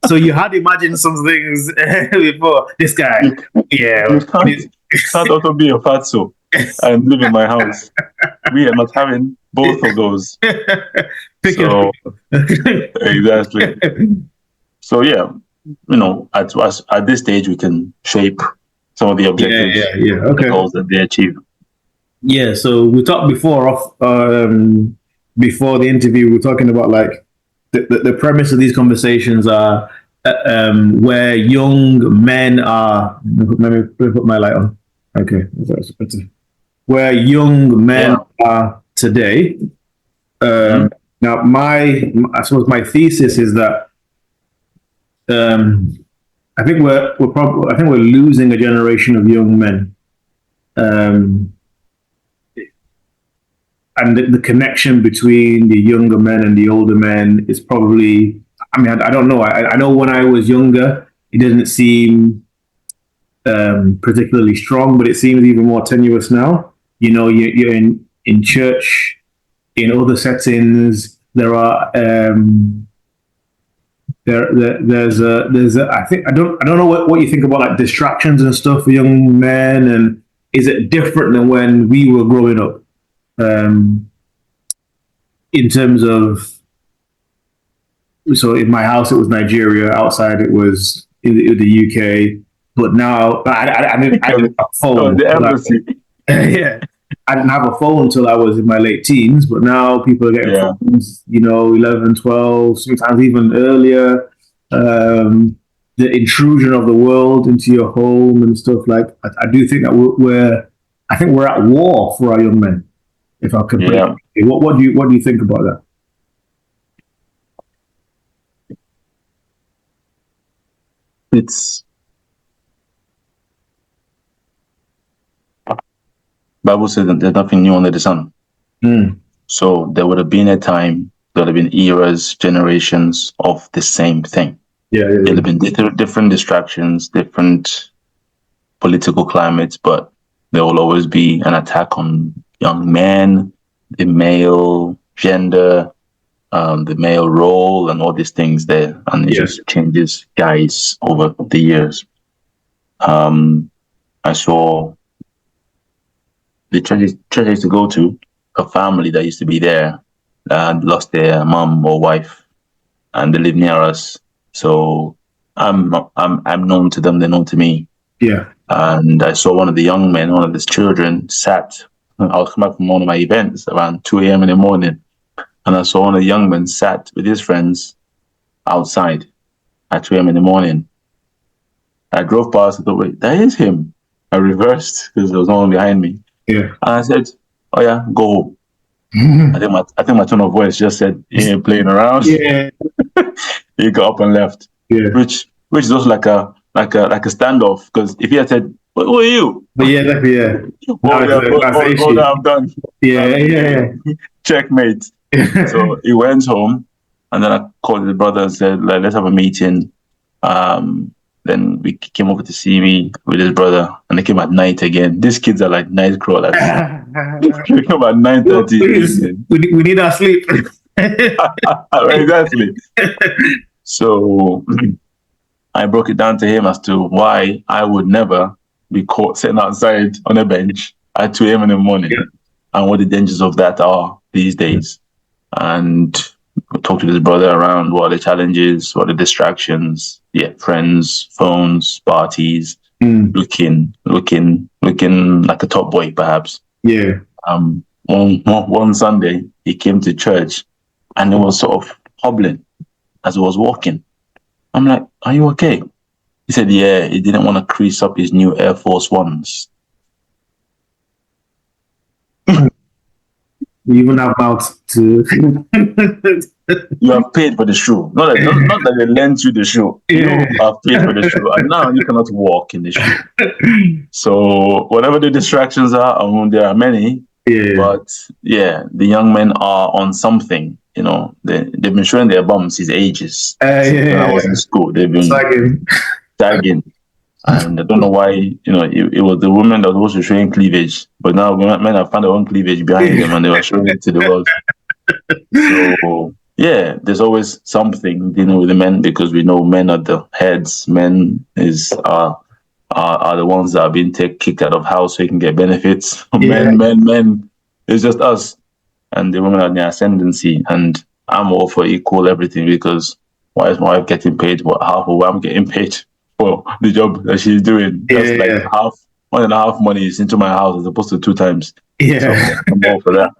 So you had imagined some things before. This guy. Yeah. You can't also be a fatso and live in my house. We are not having both of those. So, exactly. So yeah, you know, at this stage we can shape some of the objectives, okay, the goals that they achieve. Yeah. So we talked before the interview. We were talking about like the premise of these conversations are where young men are. Let me put my light on. Okay, where young men are today. Now, I suppose my thesis is that I think we're losing a generation of young men, and the connection between the younger men and the older men is probably. I mean, I don't know. I know when I was younger, it didn't seem particularly strong, but it seems even more tenuous now. You know, you're in church. In other settings, there are there's I think I don't know what you think about like distractions and stuff for young men, and is it different than when we were growing up in terms of, so in my house it was Nigeria, outside it was in the UK, but now I didn't have a phone. The embassy. Yeah. I didn't have a phone until I was in my late teens, but now people are getting phones, you know, 11, 12, sometimes even earlier. The intrusion of the world into your home and stuff, like I do think that we're at war for our young men. If I could, what do you think about that? It's Bible says that there's nothing new under the sun. So there would have been a time, there would have been eras, generations of the same thing. There would have been different distractions, different political climates, but there will always be an attack on young men, the male gender, the male role, and all these things there, and it just changes guys over the years. I saw the church I used to go to, a family that used to be there lost their mom or wife, and they live near us. So I'm known to them, they're known to me. Yeah. And I saw one of the young men, one of his children, sat. I was coming back from one of my events around 2 a.m. in the morning, and I saw one of the young men sat with his friends outside at 2 a.m. in the morning. I drove past, I thought, wait, that is him. I reversed because there was no one behind me. Yeah. And I said, oh yeah, go home. I think my tone of voice just said, you ain't playing around. Yeah. He got up and left. Yeah. Which is also like a standoff, because if he had said, who are you? But yeah, I'm done. Yeah. Checkmate. So he went home, and then I called his brother and said, like, let's have a meeting. Then we came over to see me with his brother, and they came at night again. These kids are like night crawlers. They come at 9:30. We need our sleep. Exactly. So I broke it down to him as to why I would never be caught sitting outside on a bench at 2 a.m. in the morning, and what the dangers of that are these days. And talk to his brother around what are the challenges, what are the distractions, friends, phones, parties, looking like a top boy, perhaps. Yeah. One Sunday, he came to church, and he was sort of hobbling as he was walking. I'm like, are you okay? He said, yeah, he didn't want to crease up his new Air Force Ones. You even have mouth to... You have paid for the shoe. Not that they lent you the shoe. You have paid for the shoe, and now you cannot walk in the shoe. So whatever the distractions are, there are many. But the young men are on something. You know, they've been showing their bums since ages. When I was in school, they've been tagging. And I don't know why, it was the women that was showing cleavage, but now men have found their own cleavage behind them, and they were showing it to the world. So there's always something dealing with the men, because we know men are the heads. Men are the ones that are being kicked out of house so you can get benefits. Men. It's just us, and the women are in the ascendancy. And I'm all for equal everything, because why is my wife getting paid half of what I'm getting paid for the job that she's doing? That's like half, 1.5 monies into my house as opposed to 2 times. So I'm all for that.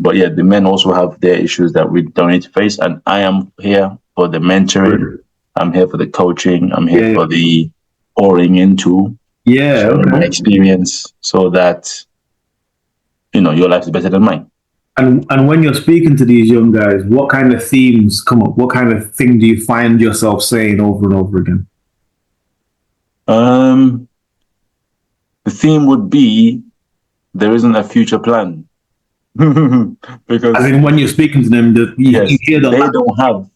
But the men also have their issues that we don't need to face. And I am here for the mentoring. I'm here for the coaching. I'm here for the pouring into my experience, so that your life is better than mine. And when you're speaking to these young guys, what kind of themes come up? What kind of thing do you find yourself saying over and over again? The theme would be, there isn't a future plan. Because as in when you're speaking to them, you hear they don't have,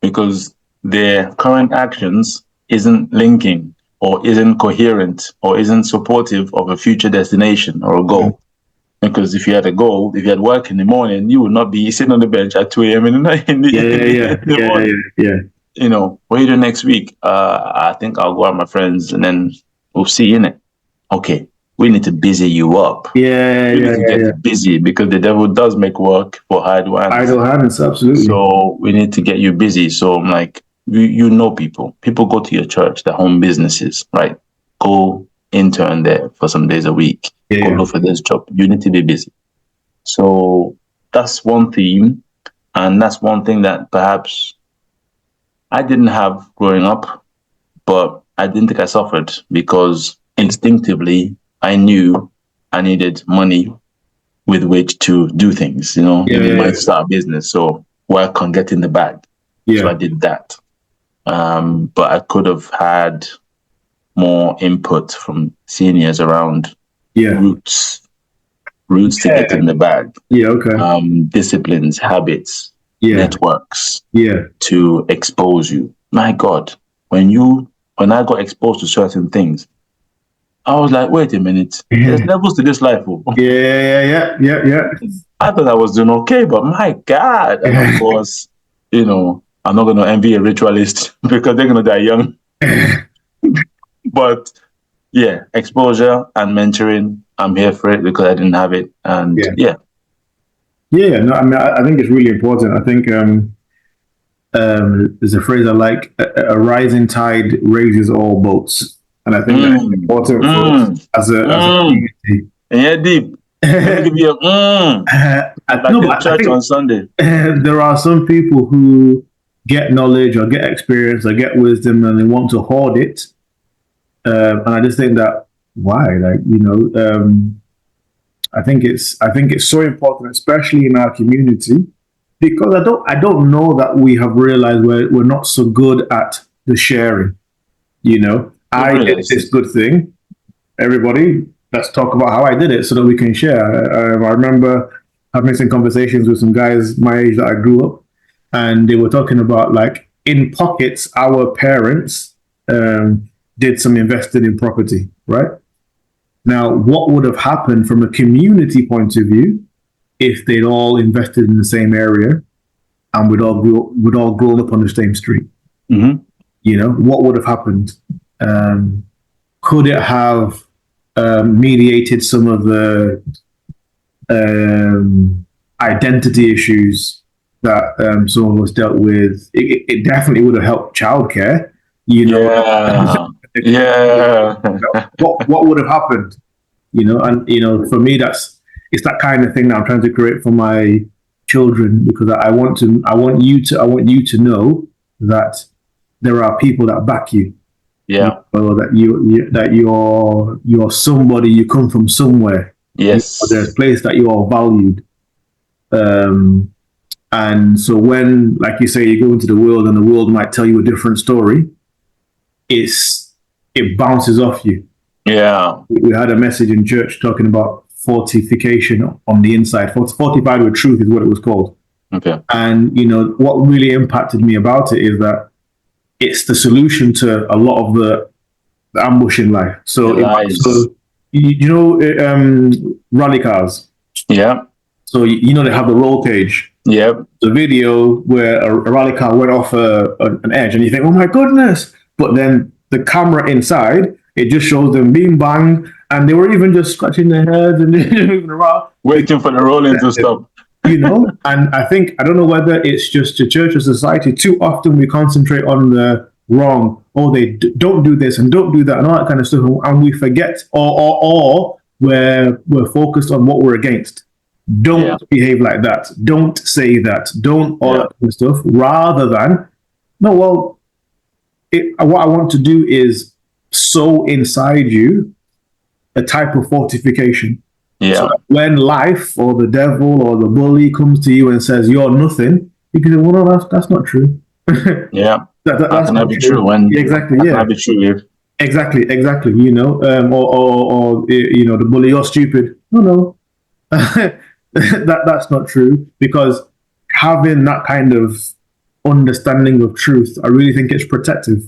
because their current actions isn't linking, or isn't coherent, or isn't supportive of a future destination or a goal. Because if you had a goal, if you had work in the morning, you would not be sitting on the bench at 2 a.m. in the morning. What are you doing next week? I think I'll go out with my friends, and then we'll see, innit? Okay, we need to busy you up. We need to get busy, because the devil does make work for idle hands. Idle hands, absolutely. So we need to get you busy. So I'm like, people go to your church, their home businesses, right? Go intern there for some days a week. Go look for this job. You need to be busy. So that's one theme, and that's one thing that perhaps I didn't have growing up, but I didn't think I suffered, because instinctively I knew I needed money with which to do things. You might start a business, so work on getting the bag. So I did that. but I could have had more input from seniors around Yeah. routes to get in the bag, Yeah. Okay. disciplines, habits, Yeah. networks Yeah. to expose you. My God, when I got exposed to certain things, I was like, wait a minute, there's levels to this life. Oh. Yeah. I thought I was doing okay, but my God. And of course, I'm not going to envy a ritualist because they're going to die young. But yeah, exposure and mentoring, I'm here for it because I didn't have it. And Yeah. No, I mean, I think it's really important. I think there's a phrase I like: a rising tide raises all boats, and I think that's important for us as a community. Yeah, deep. Let me give you like in church on Sunday. There are some people who get knowledge or get experience or get wisdom and they want to hoard it. And I just think that why, like, I think it's so important, especially in our community, because I don't know that we have realized we're not so good at the sharing. I did this good thing. Everybody, let's talk about how I did it so that we can share. I remember having some conversations with some guys my age that I grew up, and they were talking about, like, in pockets, our parents did some investing in property, right? Now, what would have happened from a community point of view if they'd all invested in the same area and we'd all grown up on the same street? Mm-hmm. What would have happened? Could it have mediated some of the identity issues that some of us dealt with? It definitely would have helped childcare. Yeah. Yeah. What would have happened? And for me, it's that kind of thing that I'm trying to create for my children, because I want you to know that there are people that back you. Yeah. That you're somebody, you come from somewhere. Yes. There's a place that you are valued. And so when, like you say, you go into the world and the world might tell you a different story, it bounces off you. Yeah. We had a message in church talking about fortification on the inside. Fortified with truth is what it was called. Okay. And what really impacted me about it is that it's the solution to a lot of the ambush in life. So rally cars. Yeah. So they have the roll cage. Yep. The video where a rally car went off an edge, and you think, oh my goodness! But then the camera inside, it just shows them being banged, and they were even just scratching their heads and moving around, waiting for the rolling to stop. And I don't know whether it's just the church or society. Too often we concentrate on the wrong. Oh, they don't do this and don't do that and all that kind of stuff, and we forget, or we're focused on what we're against. Don't behave like that. Don't say that. Don't all that kind of stuff. Rather than, no, well, what I want to do is sow inside you a type of fortification. Yeah. So when life or the devil or the bully comes to you and says you're nothing, you can say, well, no, that's not true. Yeah. That's not true. When exactly, yeah. Not be true here. Exactly. Or the bully, you're stupid. No. That's not true, because having that kind of understanding of truth, I really think it's protective.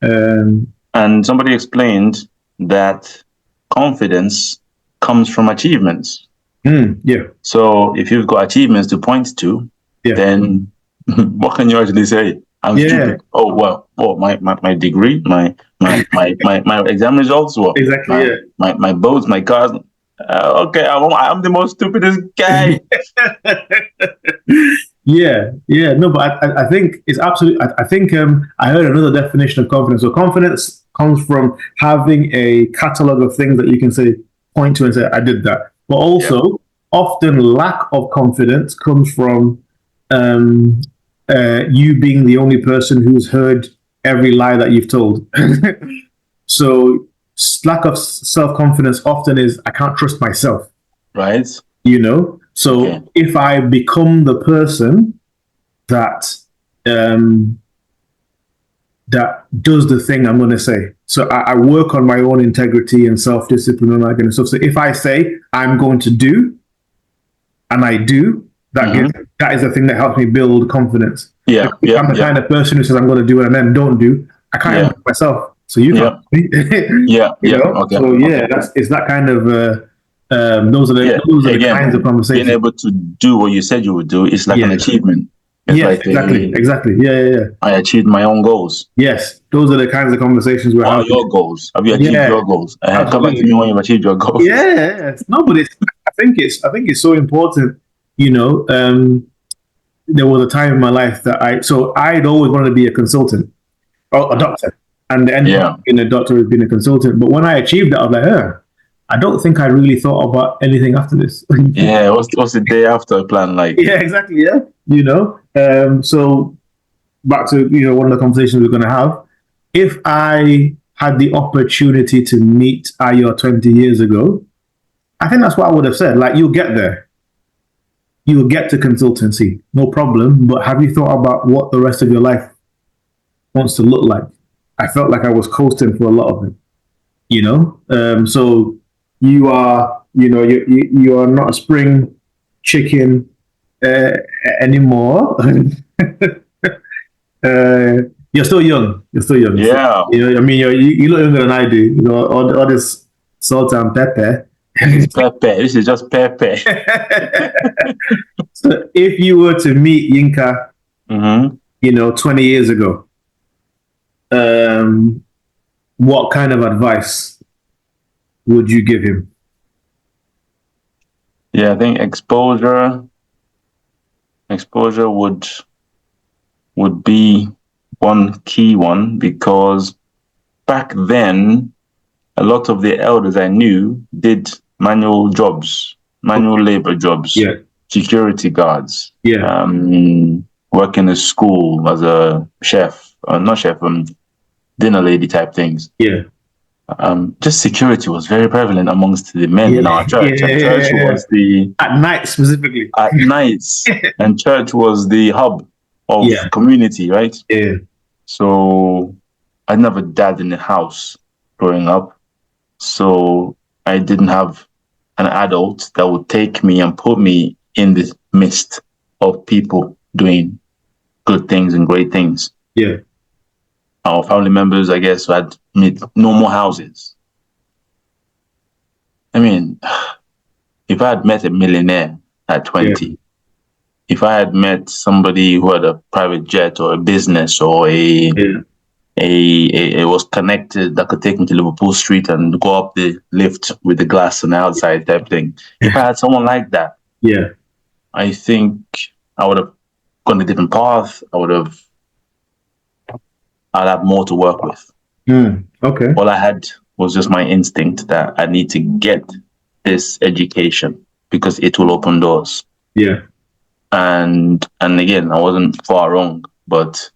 And somebody explained that confidence comes from achievements. Yeah. So if you've got achievements to point to, then what can you actually say? I'm stupid. Oh well. Oh, my degree, my exam results. What? Exactly. My boats, my cars. Okay, I'm the most stupidest guy. No, but I think it's absolutely. I think I heard another definition of confidence. So confidence comes from having a catalog of things that you can say, point to and say, I did that. But also, often lack of confidence comes from you being the only person who's heard every lie that you've told. So lack of self-confidence often is, I can't trust myself. Right. So if I become the person that that does the thing I'm going to say. So I work on my own integrity and self-discipline and that kind of stuff. So if I say I'm going to do, and I do, that is the thing that helps me build confidence. Yeah, If I'm the kind of person who says I'm going to do it and then don't do, I can't help myself. So you can't. You know? Okay. So yeah, it's that kind of those are the kinds of conversations. Being able to do what you said you would do is like an achievement. It's like exactly. Yeah. I achieved my own goals. Yes, those are the kinds of conversations we're having. What are your goals? Have you achieved your goals? Come back to me when you've achieved your goals. Yeah, no, but I think it's so important. You know, there was a time in my life that I'd always wanted to be a consultant or a doctor, and the end of being a doctor has been a consultant. But when I achieved that, I was like, I don't think I really thought about anything after this. What's the day after plan like? Yeah, exactly. Yeah, you know. So back to one of the conversations we're going to have. If I had the opportunity to meet Ayo 20 years ago, I think that's what I would have said. Like, you'll get there. You will get to consultancy, no problem. But have you thought about what the rest of your life wants to look like? I felt like I was coasting for a lot of it, you know. So you are, you are not a spring chicken anymore. You're still young. Yeah. I mean, you look younger than I do. You know, all this salt and pepper. Pepper. This is just pepper. So if you were to meet Yinka, 20 years ago, what kind of advice would you give him? Yeah, I think exposure would be one key one, because back then a lot of the elders I knew did manual labor jobs, security guards, work in a school as a chef, dinner lady type things. Just security was very prevalent amongst the men in our church. And church was at night specifically. At nights, and church was the hub of community, right? Yeah. So I didn't have a dad in the house growing up, so I didn't have an adult that would take me and put me in the midst of people doing good things and great things. Yeah. Our family members, I guess, had made normal houses. I mean, if I had met a millionaire at 20, if I had met somebody who had a private jet or a business or a was connected that could take me to Liverpool Street and go up the lift with the glass on the outside type thing. If I had someone like that, I think I would have gone a different path. I'd have more to work with. Okay. All I had was just my instinct that I need to get this education because it will open doors. Yeah. And again, I wasn't far wrong, but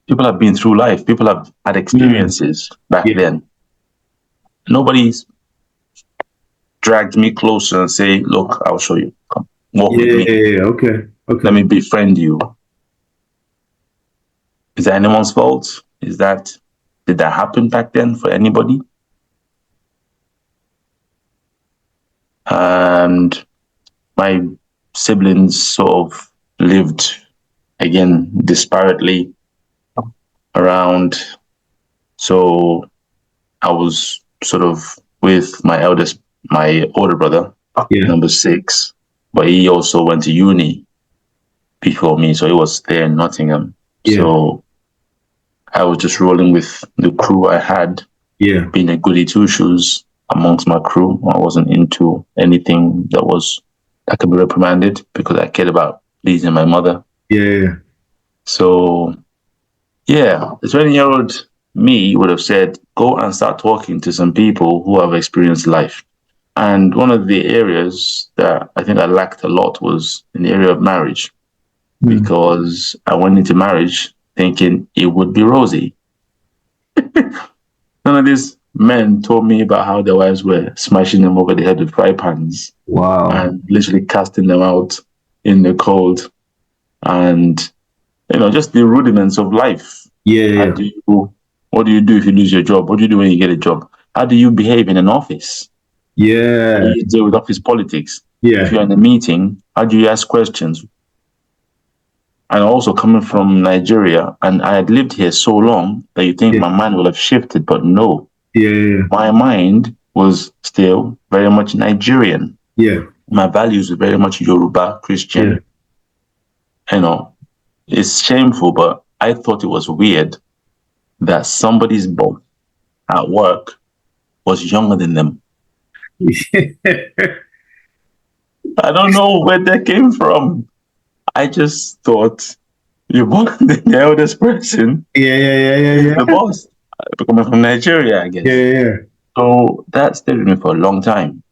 people have been through life. People have had experiences back then. Nobody's dragged me closer and say, look, I'll show you. Come, walk with me. Yeah, okay. Let me befriend you. Is that anyone's fault? Did that happen back then for anybody? And my siblings sort of lived, again, disparately around. So I was sort of with my older brother, number 6, but he also went to uni before me, so he was there in Nottingham. So I was just rolling with the crew I had, being a goody two-shoes amongst my crew. I wasn't into anything that could be reprimanded because I cared about pleasing my mother. So, the 20-year-old me would have said, go and start talking to some people who have experienced life. And one of the areas that I think I lacked a lot was in the area of marriage, because I went into marriage thinking it would be rosy. None of these men told me about how their wives were smashing them over the head with fry pans. Wow. And literally casting them out in the cold. And just the rudiments of life. Yeah. What do you do if you lose your job? What do you do when you get a job? How do you behave in an office? How do Yeah. you deal with office politics? If Yeah. you're in a meeting, how do you ask questions? And also coming from Nigeria, and I had lived here so long that you think Yeah. my mind would have shifted, but no, Yeah. my mind was still very much Nigerian. Yeah. My values were very much Yoruba, Christian. Yeah. It's shameful, but I thought it was weird that somebody's boss at work was younger than them. I don't know where that came from. I just thought you boss the eldest person is the boss. Coming from Nigeria, I guess. Yeah. So that stayed with me for a long time.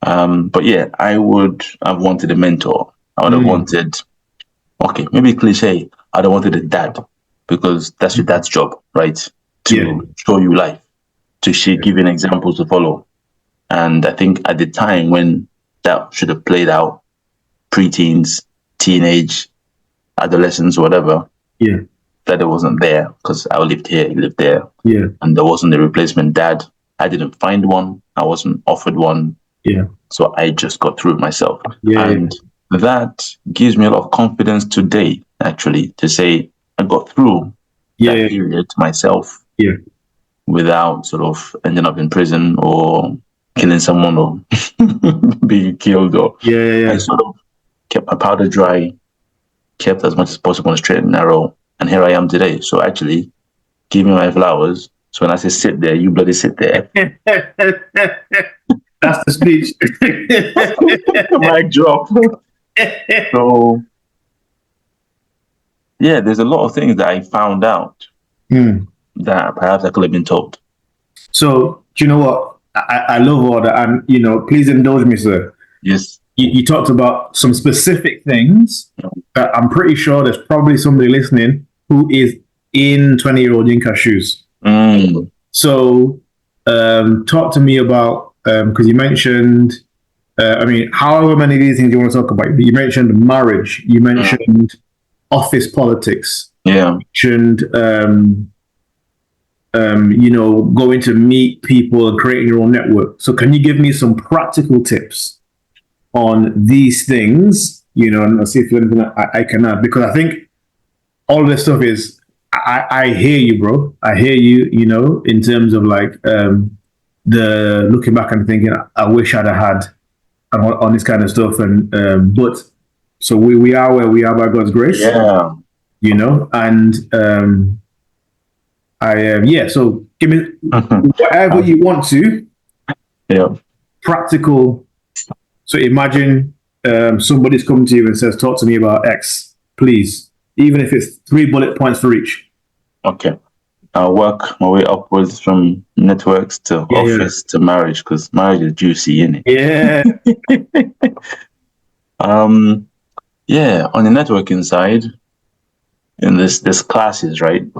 But yeah, I would have wanted a mentor. I would have wanted, okay, maybe cliche, I'd have wanted a dad because that's your dad's job, right? To show you life, to give you an example to follow. And I think at the time when that should have played out, preteens, teenage, adolescence, whatever, that it wasn't there because I lived here, he lived there. And there wasn't a replacement dad. I didn't find one. I wasn't offered one. So I just got through it myself. And that gives me a lot of confidence today, actually, to say I got through that period myself without sort of ending up in prison or killing someone or being killed. Or I sort of kept my powder dry, kept as much as possible on the straight and narrow. And here I am today. So actually, give me my flowers. So when I say sit there, you bloody sit there. That's the speech. Mic drop. So, yeah, there's a lot of things that I found out that perhaps I could have been told. So, do you know what? I love all that. And, please indulge me, sir. Yes. You talked about some specific things that I'm pretty sure there's probably somebody listening who is in 20-year-old Yinka's shoes. So, talk to me about, because you mentioned, however many of these things you want to talk about. You mentioned marriage. You mentioned office politics. Yeah. You mentioned, going to meet people and creating your own network. So can you give me some practical tips on these things, and I'll see if there's anything I can add, because I think all of this stuff is, I hear you, bro. I hear you, in terms of like the looking back and thinking, I wish I'd have had on this kind of stuff. And but so we are where we are by God's grace. Yeah. And so give me whatever you want to. Yeah. Practical. So imagine somebody's come to you and says, talk to me about X, please. Even if it's 3 bullet points for each. Okay. I'll work my way upwards from networks to office to marriage, because marriage is juicy, isn't it? Yeah. On the networking side, in there's classes, right?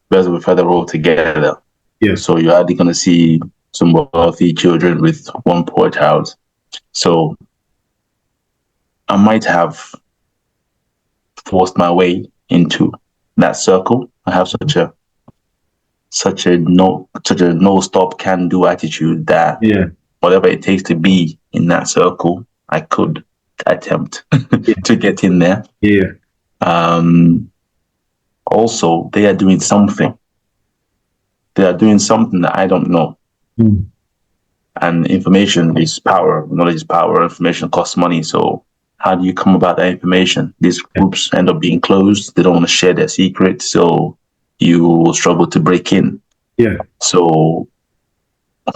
Birds of a feather all together. Yeah. So you're either gonna see some wealthy children with one poor child. So I might have forced my way into that circle. I have such a no stop can do attitude that whatever it takes to be in that circle, I could attempt to get in there. Yeah. Also, they are doing something. They are doing something that I don't know. And information is power. Knowledge is power. Information costs money. So how do you come about that information? These groups end up being closed. They don't want to share their secrets. So you will struggle to break in. Yeah. So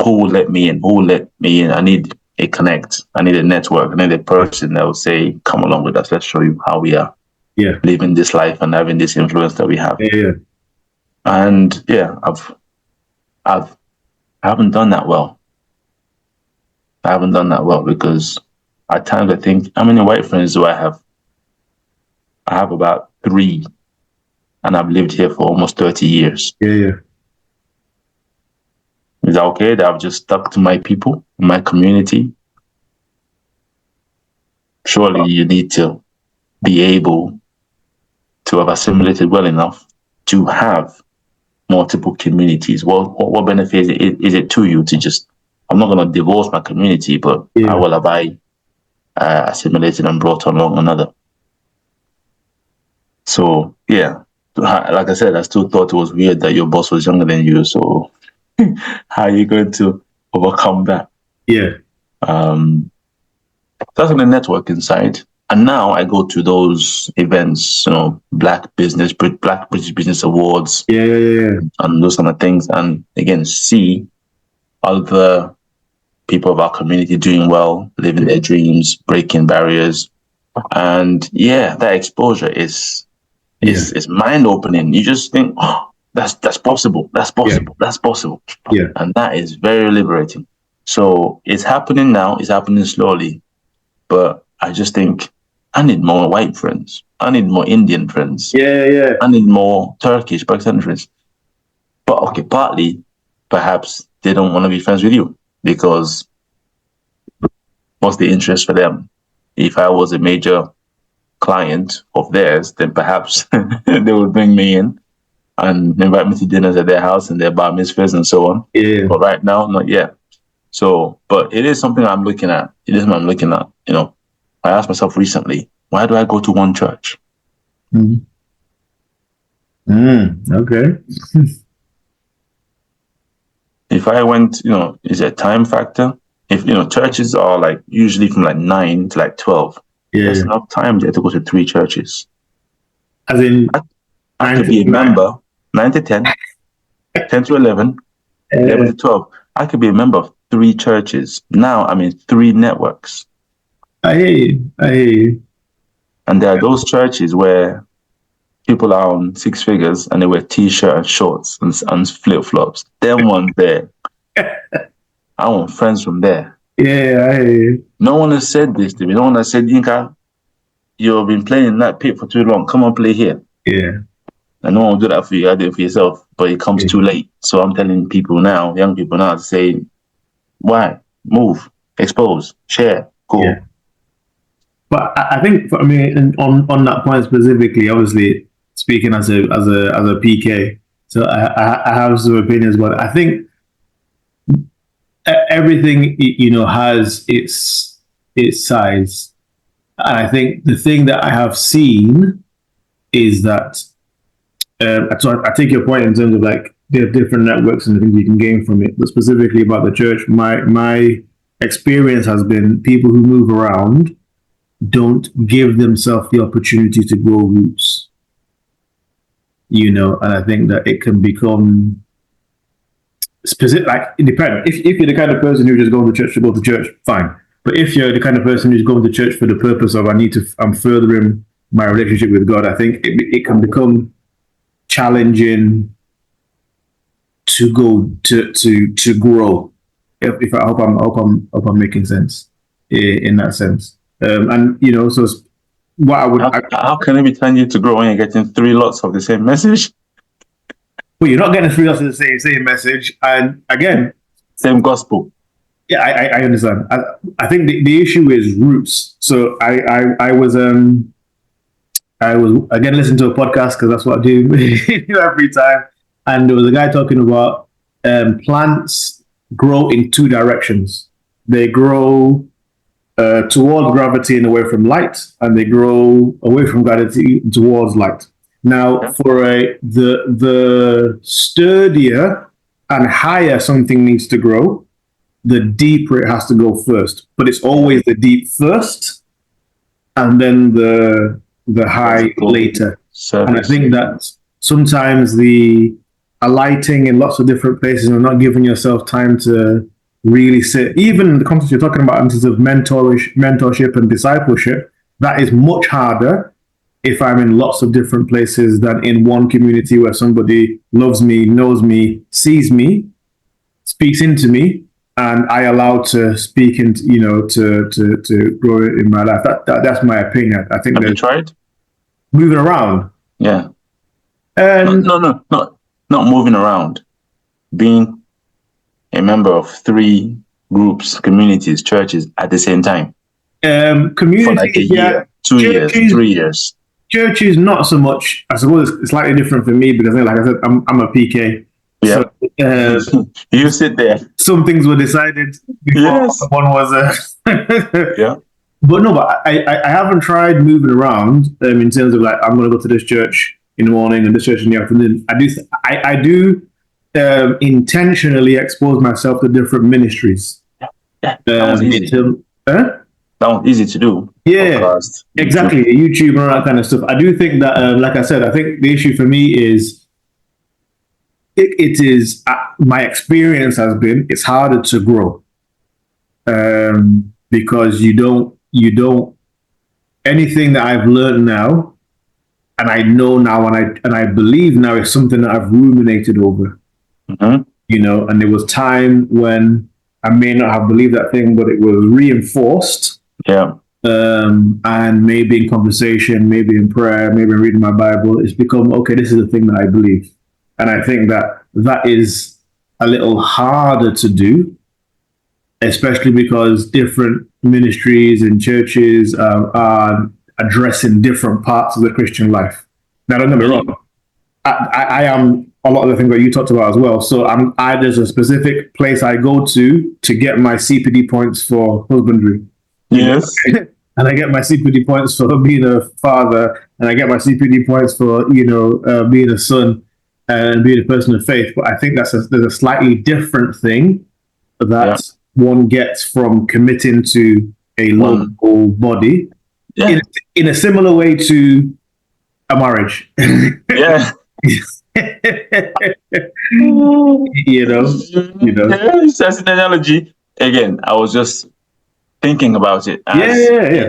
who will let me in? Who will let me in? I need a connect. I need a network. I need a person that will say, come along with us. Let's show you how we are living this life and having this influence that we have. And I haven't done that well. I haven't done that well because at times I think, how many white friends do I have? I have about 3, and I've lived here for almost 30 years. Yeah. Is that okay that I've just stuck to my people, my community? Surely you need to be able to have assimilated well enough to have multiple communities? What benefit is it to you to just, I'm not going to divorce my community, but how will have I assimilated and brought along another? So, yeah, like I said, I still thought it was weird that your boss was younger than you. So how are you going to overcome that? Yeah. That's on the networking side. And now I go to those events, Black British Business Awards, and those kind of things. And again, see other people of our community doing well, living their dreams, breaking barriers. And yeah, that exposure is mind opening. You just think, oh, that's possible. That's possible. That's possible. Yeah. And that is very liberating. So it's happening now. It's happening slowly. But I just think I need more white friends. I need more Indian friends. Yeah. I need more Turkish, Pakistani friends. But okay, partly, perhaps they don't want to be friends with you because what's the interest for them? If I was a major client of theirs, then perhaps they would bring me in and invite me to dinners at their house and their bar mitzvahs and so on. Yeah. But right now, not yet. So, but it is something I'm looking at. It is something I'm looking at. I asked myself recently, why do I go to one church? Okay. If I went, is it a time factor? If, churches are like usually from like 9 to like 12. There's enough time there to go to 3 churches. As in, I could be a member, 9 to 10, 10 to 11, 11 to 12. I could be a member of 3 churches. Now I'm in 3 networks. I hear you. And there are those churches where people are on 6 figures and they wear t-shirt and shorts and flip-flops. Them ones there. I want friends from there. Yeah, I hear you. No one has said this to me. No one has said, Yinka, you've been playing in that pit for too long. Come on, play here. Yeah. And no one will do that for you. I do it for yourself. But it comes too late. So I'm telling people now, young people now, to say, why? Move, expose, share, go. Yeah. But I think for me, on that point specifically, obviously speaking as a PK, so I have some opinions, but I think everything has its size, and I think the thing that I have seen is that. So I take your point in terms of like there are different networks and the things you can gain from it, but specifically about the church, my experience has been people who move around don't give themselves the opportunity to grow roots. And I think that it can become specific, like independent. If you're the kind of person who just go to church, fine. But if you're the kind of person who's going to church for the purpose of I'm furthering my relationship with God, I think it can become challenging to go to grow. If I hope I'm making sense in that sense. And so what I would how can it be telling you to grow when you're getting 3 lots of the same message? Well, you're not getting 3 lots of the same message, and again, same gospel. Yeah, I understand. I think the issue is roots. So I was again listening to a podcast because that's what I do every time, and there was a guy talking about plants grow in 2 directions. They grow towards gravity and away from light, and they grow away from gravity towards light. Now, for the sturdier and higher something needs to grow, the deeper it has to go first. But it's always the deep first, and then the high later. And I think that sometimes the alighting in lots of different places and not giving yourself time to really sit, even the concept you're talking about in terms of mentorship and discipleship, that is much harder if I'm in lots of different places than in one community where somebody loves me, knows me, sees me, speaks into me, and I allow to speak and to grow in my life. That's my opinion. I think. Have you tried moving around? Yeah. Not moving around. Being a member of 3 groups, communities, churches at the same time. Community for like a year, 2 years, 3 years. churches, not so much. I suppose it's slightly different for me because, like I said, I'm a PK. Yeah. So You sit there. some things were decided before Yes. one was. Yeah. But no, but I haven't tried moving around in terms of like I'm going to go to this church in the morning and this church in the afternoon. I do intentionally expose myself to different ministries. Yeah. That was easy. That was easy to do. Yeah, Podcast, exactly. YouTube and all that kind of stuff. I do think that, like I said, I think the issue for me is it is my experience has been it's harder to grow because you don't anything that I've learned now and I know now and I believe now is something that I've ruminated over. Mm-hmm. And there was time when I may not have believed that thing, but it was reinforced. Yeah. And maybe in conversation, maybe in prayer, maybe in reading my Bible, it's become, okay, this is the thing that I believe. And I think that is a little harder to do, especially because different ministries and churches are addressing different parts of the Christian life. Now, don't get me wrong. I am a lot of the things that you talked about as well. So there's a specific place I go to get my CPD points for husbandry. Yes. And I get my CPD points for being a father, and I get my CPD points for being a son and being a person of faith. But I think there's a slightly different thing that one gets from committing to a local body in a similar way to a marriage. Yeah. Yes, that's an analogy. Again, I was just thinking about it as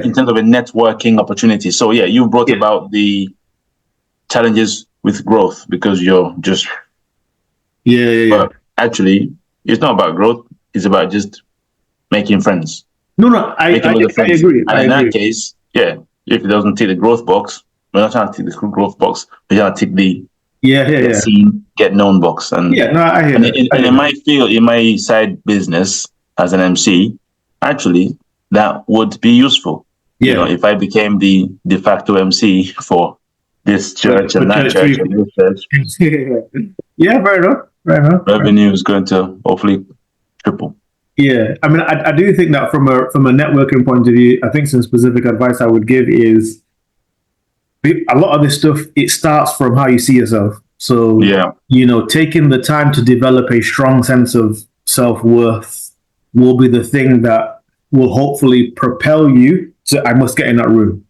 in terms of a networking opportunity. So you brought about the challenges with growth because you're just But actually, it's not about growth. It's about just making friends. No, I agree. And in that case, if it doesn't tick the growth box, we're not trying to tick the growth box. We're trying to tick the get seen, get known box. And I hear that. And in my field, in my side business as an MC, actually, that would be useful. If I became the de facto MC for this church and that church and this church. Fair enough. Revenue is going to hopefully triple. Yeah, I mean, I do think that from a networking point of view, I think some specific advice I would give is a lot of this stuff. It starts from how you see yourself. So taking the time to develop a strong sense of self-worth will be the thing that will hopefully propel you to I must get in that room.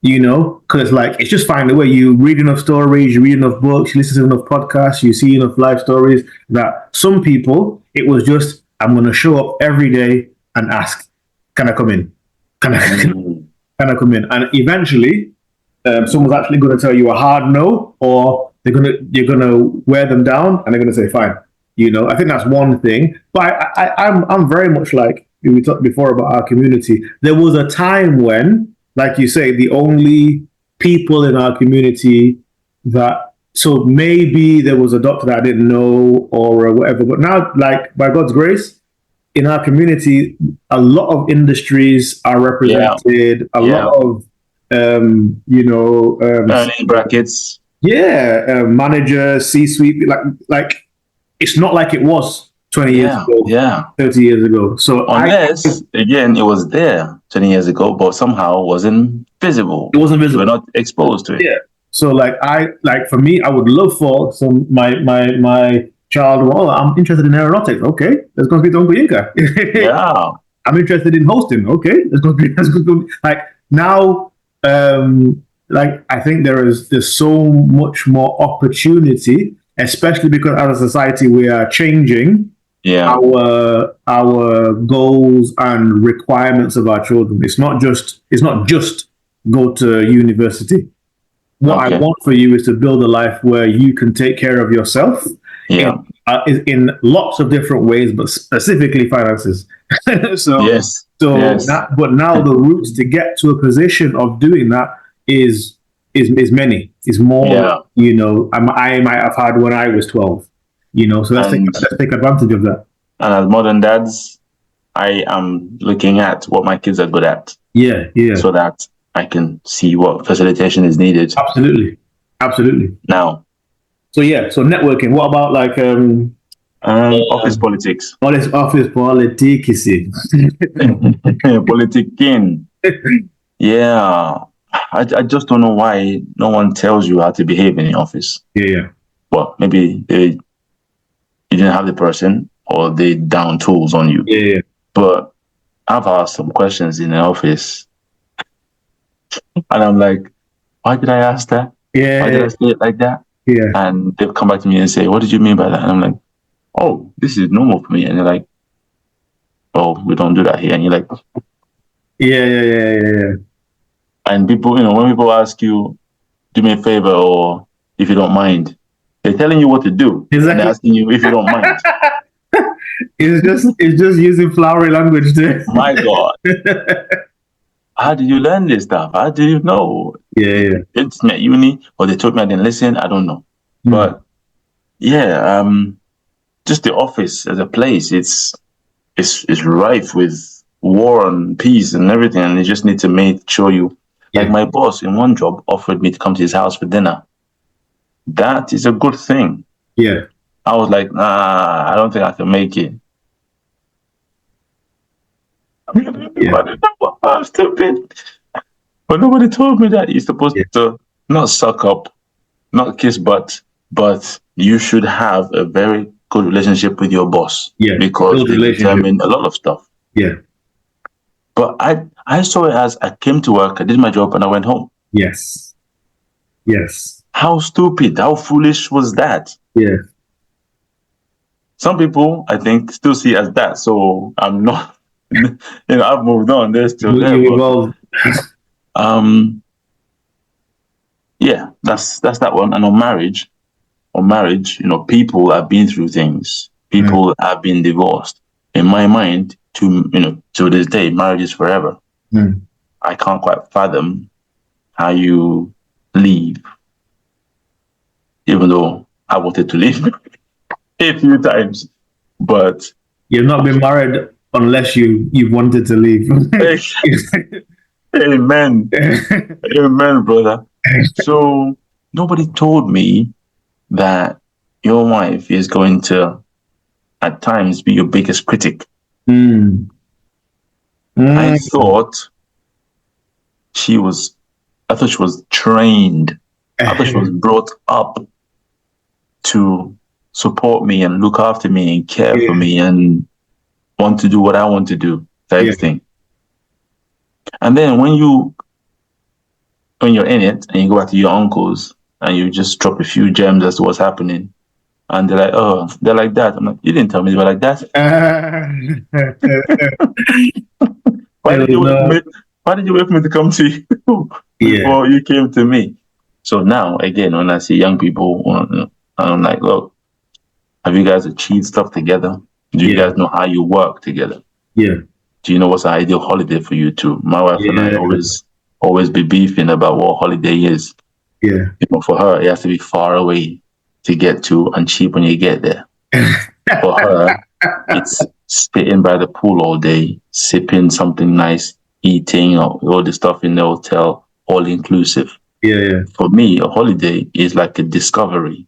Because it's just finding a way. You read enough stories, you read enough books, you listen to enough podcasts, you see enough life stories that some people it was just I'm going to show up every day and ask, can I come in? Can I come in? And eventually, someone's actually going to tell you a hard no, or you're going to wear them down, and they're going to say fine. I think that's one thing. But I'm very much like we talked before about our community. There was a time when, like you say, the only people in our community so maybe there was a doctor that I didn't know or whatever, but now, like, by God's grace, in our community, a lot of industries are represented, a lot of, earning brackets. Managers, C-suite, like it's not like it was 20 years ago, 30 years ago. So unless, again, it was there 20 years ago, but somehow wasn't visible. It wasn't visible. We're not exposed to it. Yeah. So for me, I would love for my child, I'm interested in aeronautics. Okay, let's go speak to Uncle Yinka. I'm interested in hosting. Okay, let's go now. I think there's so much more opportunity, especially because as a society we are changing our goals and requirements of our children. It's not just go to university. What I want for you is to build a life where you can take care of yourself in lots of different ways, but specifically finances. But now the route to get to a position of doing that is many. Is more. I might have had when I was 12. So let's take advantage of that. And as modern dads, I am looking at what my kids are good at. Yeah. So that I can see what facilitation is needed. Absolutely. Now, so networking. What about like office politics? what is office politics? Politicking. Yeah. I just don't know why no one tells you how to behave in the office. Yeah. Well, maybe you didn't have the person or they down tools on you. Yeah. But I've asked some questions in the office and I'm like, why did I ask that? Yeah. Why did I say it like that? Yeah. And they've come back to me and say, what did you mean by that? And I'm like, oh, this is normal for me. And they're like, oh, we don't do that here. And you're like, Yeah. and people, when people ask you, do me a favor or if you don't mind, they're telling you what to do. Exactly. And they're asking you if you don't mind. It's just using flowery language there. My God. How did you learn this stuff? How do you know? Yeah. It's at uni, or they told me I didn't listen. I don't know. But yeah, just the office as a place, it's rife with war and peace and everything. And you just need to make sure you, like my boss in one job offered me to come to his house for dinner. That is a good thing. Yeah. I was like, nah, I don't think I can make it. I'm stupid. But nobody told me that you're supposed to not suck up, not kiss butt, but you should have a very good relationship with your boss. Yeah. Because they determine a lot of stuff. Yeah. But I saw it as I came to work, I did my job, and I went home. Yes. How stupid, how foolish was that? Yeah. Some people, I think, still see it as that. So I'm not, I've moved on. They're still there. Yeah, that's that one. And on marriage, people have been through things. People have been divorced. In my mind, to this day, marriage is forever. I can't quite fathom how you leave, even though I wanted to leave a few times. But you've not been married unless you've wanted to leave. Amen. Amen, brother. So nobody told me that your wife is going to at times be your biggest critic. I thought she was trained. I thought she was brought up to support me and look after me and care for me and want to do what I want to do, type thing. And then when you're in it and you go back to your uncles and you just drop a few gems as to what's happening, and they're like, oh, they're like that. I'm like, you didn't tell me they were like that. Why did you wait for me to come to you before you came to me? So now, again, when I see young people, I'm like, look, have you guys achieved stuff together? Do you guys know how you work together? Yeah. Do you know what's an ideal holiday for you two? My wife and I always be beefing about what holiday is. Yeah. For her, it has to be far away to get to and cheap when you get there. For her, it's sitting by the pool all day, sipping something nice, eating all the stuff in the hotel, all inclusive. Yeah. For me, a holiday is like a discovery.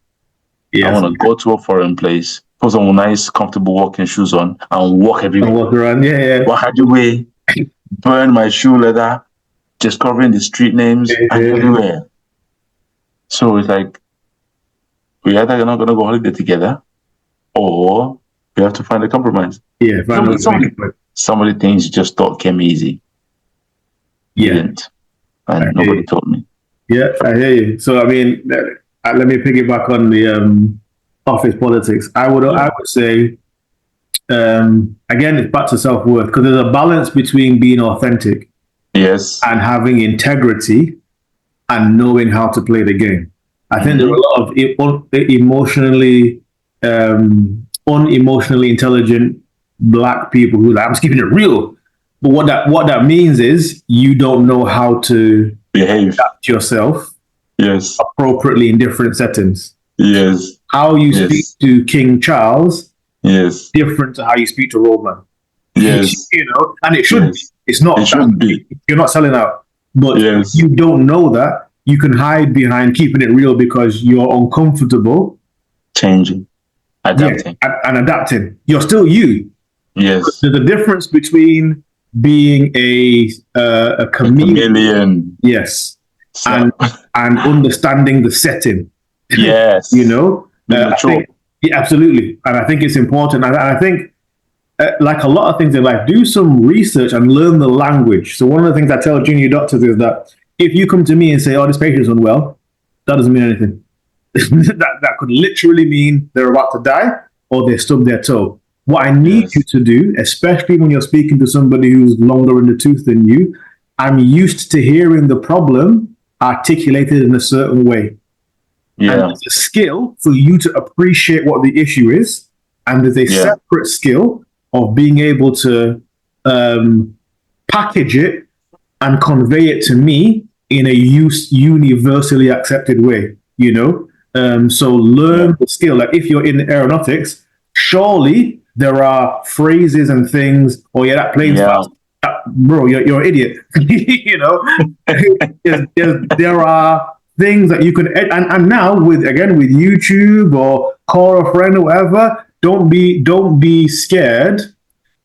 I want to go to a foreign place, put some nice, comfortable walking shoes on, and walk everywhere. Walk around, Walk everywhere, burn my shoe leather, discovering the street names and everywhere. So it's like, we either not going to go holiday together, or we have to find a compromise. Yeah, some of the things you just thought came easy. Didn't. And nobody told me. Yeah, I hear you. So, I mean, let me piggyback on the office politics. I would say, again, it's back to self-worth, because there's a balance between being authentic and having integrity and knowing how to play the game. I think there are a lot of unemotionally intelligent Black people who are like, I'm just keeping it real. But what that means is you don't know how to behave yourself appropriately in different settings. How you speak to King Charles different to how you speak to Roman. And it should be. It's not. It should be. You're not selling out. But if Yes. you don't know that, you can hide behind keeping it real because you're uncomfortable. Changing, Yeah, adapting. and adapting. You're still you. Yes. There's a difference between being a A chameleon, chameleon. yes, So, and understanding the setting. You yes. know, Be I mature. think, yeah, absolutely, and I think it's important. And I think, like a lot of things in life, do some research and learn the language. So one of the things I tell junior doctors is that if you come to me and say, "Oh, this patient's unwell," that doesn't mean anything. That could literally mean they're about to die or they stubbed their toe. What I need you Yes. to do, especially when you're speaking to somebody who's longer in the tooth than you, I'm used to hearing the problem articulated in a certain way. And Yeah. there's a skill for you to appreciate what the issue is. And there's a Yeah. separate skill of being able to um, package it and convey it to me in a universally accepted way, you know? So Yeah. learn the skill. Like if you're in aeronautics, surely there are phrases and things, oh yeah, that plane's Yeah. fast. Bro, you're an idiot. You know, there are things that you can, and now with, again, with YouTube or call a friend or whatever, don't be scared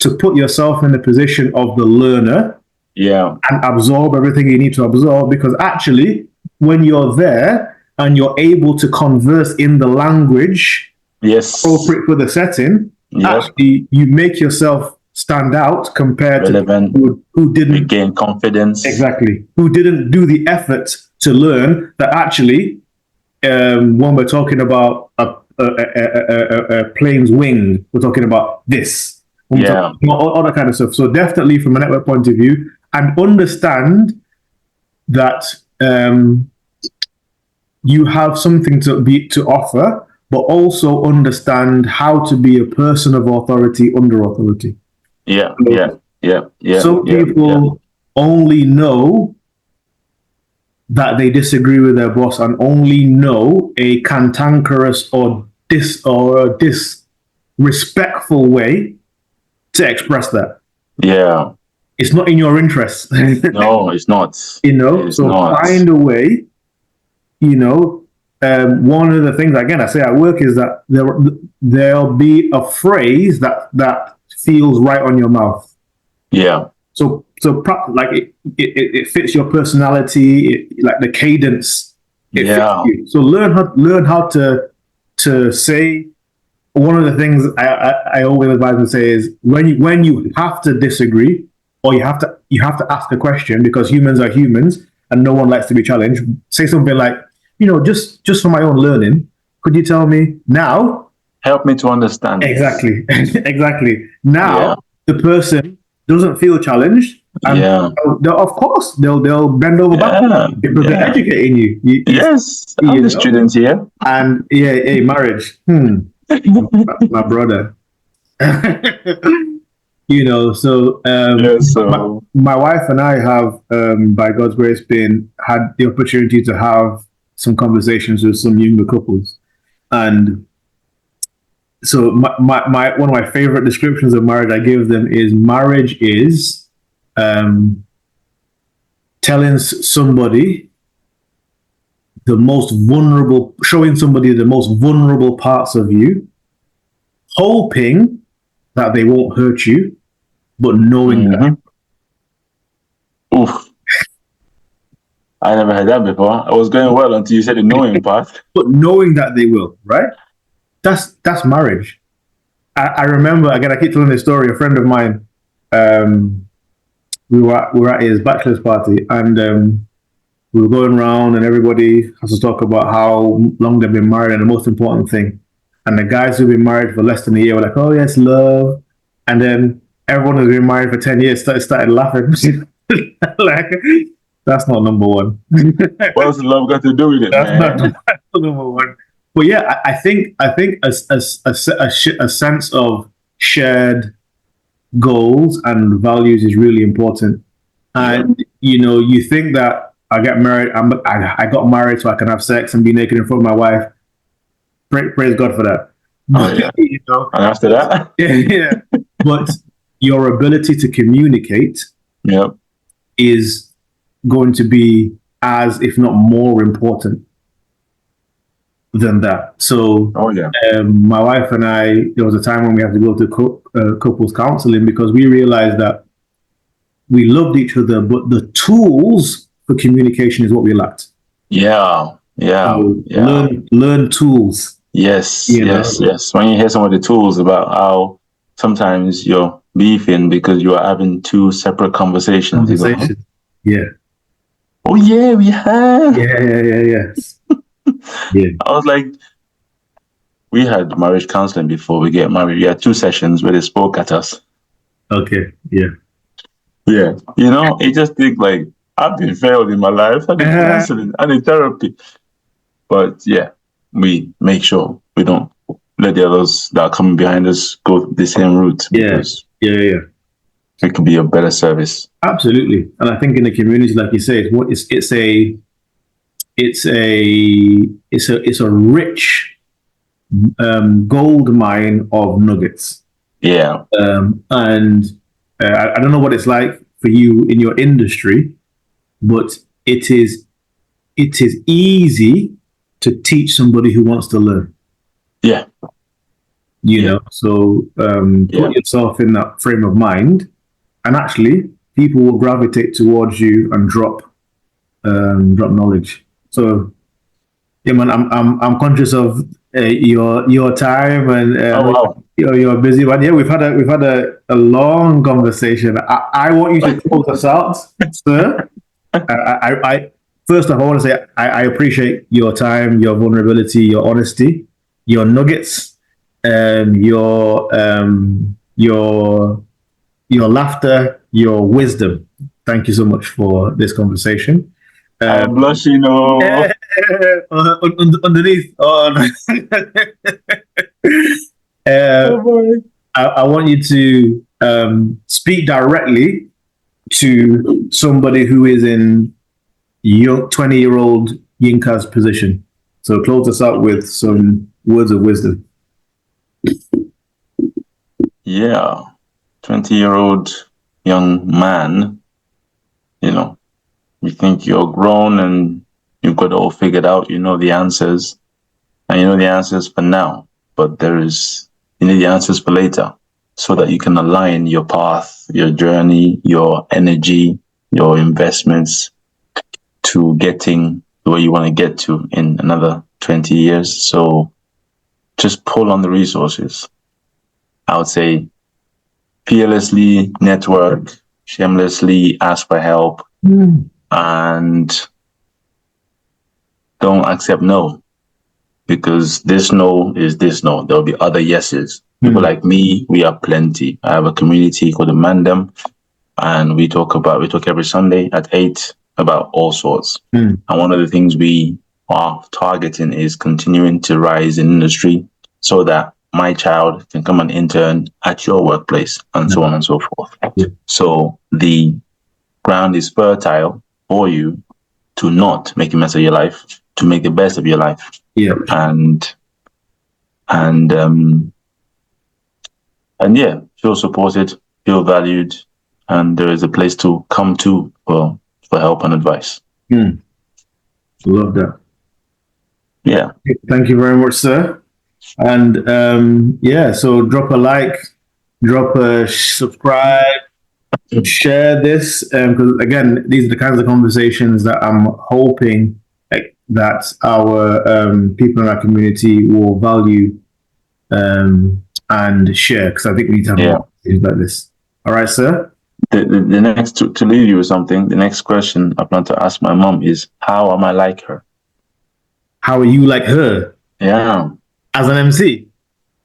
to put yourself in the position of the learner Yeah. and absorb everything you need to absorb, because actually when you're there and you're able to converse in the language Yes. appropriate for the setting, Yep. actually you make yourself stand out compared to Relevant. people who didn't, Regain confidence. exactly, who didn't do the effort to learn that actually, when we're talking about a plane's wing, we're talking about this. When we're Yeah. talking about all that kind of stuff. So definitely from a network point of view, and understand that you have something to offer, but also understand how to be a person of authority under authority. Yeah. So Yeah. Yeah. Yeah. some Yeah. people only know that they disagree with their boss and only know a cantankerous or disrespectful way to express that. Yeah. It's not in your interest. No, it's not. You know, It's so not. find a way. You know, one of the things, again, I say at work is that there'll be a phrase that feels right on your mouth. Yeah. So like it fits your personality, like the cadence. It fits Yeah. you. So learn how to say. One of the things I always advise and say is when you have to disagree, or you have to ask a question, because humans are humans and no one likes to be challenged. Say something like, just for my own learning, could you tell me now? Help me to understand. Exactly, exactly. Now Yeah. the person doesn't feel challenged, and Yeah. of course they'll bend over backwards because they're Yeah. educating you. Yes. I'm the student here. And yeah, hey, marriage. My brother. So Yeah, so my wife and I have, by God's grace, had the opportunity to have some conversations with some younger couples, and so my one of my favorite descriptions of marriage I give them is marriage is telling somebody showing somebody the most vulnerable parts of you, hoping that they won't hurt you, but knowing that. Oof. I never heard that before. I was going well until you said the knowing part. But knowing that they will, right? That's marriage. I remember, again, I keep telling this story. A friend of mine, we were at his bachelor's party, and we were going around, and everybody has to talk about how long they've been married and the most important thing. And the guys who've been married for less than a year were like, "Oh yes, love," and then everyone who's been married for 10 years started laughing. Like, that's not number one. What's love got to do with it, That's man? not number one. But yeah, I think a sense of shared goals and values is really important. And you think that I get married, I got married so I can have sex and be naked in front of my wife. Praise God for that. Oh yeah. And after that, yeah. But your ability to communicate yep, is going to be as, if not more important than that. So, Oh yeah. my wife and I, there was a time when we had to go to couples counseling because we realized that we loved each other, but the tools for communication is what we lacked. Yeah. Yeah. So Yeah. learn tools. Yes. You know, Yes. Yes. When you hear some of the tools about how sometimes you're beefing because you are having two separate conversations, you go, huh? conversation. Yeah, Oh yeah, we have. yes, yeah. I was like, we had marriage counseling before we get married. We had 2 sessions where they spoke at us. Okay, yeah. Yeah. You just think like, I've been failed in my life. I need counseling, I need therapy. But yeah, we make sure we don't let the others that are coming behind us go the same route Yeah, because yeah. it could be a better service. Absolutely. And I think in the community, like you say, it's a rich gold mine of nuggets. Yeah. And I don't know what it's like for you in your industry, but it is easy to teach somebody who wants to learn. Yeah. You Yeah. know, so Yeah. put yourself in that frame of mind, and actually, people will gravitate towards you and drop knowledge. So, yeah, man, I'm conscious of your time, and Oh wow. you're busy. But yeah, we've had a long conversation. I want you to close us out, sir. I first off, I want to say I appreciate your time, your vulnerability, your honesty, your nuggets, your laughter, your wisdom. Thank you so much for this conversation. I'm blushing. Oh. Underneath, Oh boy. I want you to speak directly to somebody who is in your 20-year-old Yinka's position. So close us out with some words of wisdom. Yeah. 20-year-old young man, you think you're grown and you've got it all figured out, you know the answers, and you know the answers for now, but you need the answers for later so that you can align your path, your journey, your energy, your investments to getting where you want to get to in another 20 years. So just pull on the resources. I would say fearlessly network, shamelessly ask for help, and don't accept no, because this no is this no. There'll be other yeses. People like me, we are plenty. I have a community called the Mandem, and we talk every Sunday at 8 about all sorts. And one of the things we are targeting is continuing to rise in industry so that my child can come and intern at your workplace and so on and so forth. So the ground is fertile for you to not make a mess of your life, to make the best of your life. Yeah. And yeah, feel supported, feel valued, and there is a place to come to for help and advice. Love that. Yeah. Thank you very much, sir. And so drop a like, drop a subscribe, share this, because again, these are the kinds of conversations that I'm hoping that our people in our community will value and share, because I think we need to have more things like this. All right, sir? The next, to leave you with something, the next question I plan to ask my mom is, how am I like her? How are you like her? Yeah. As an MC?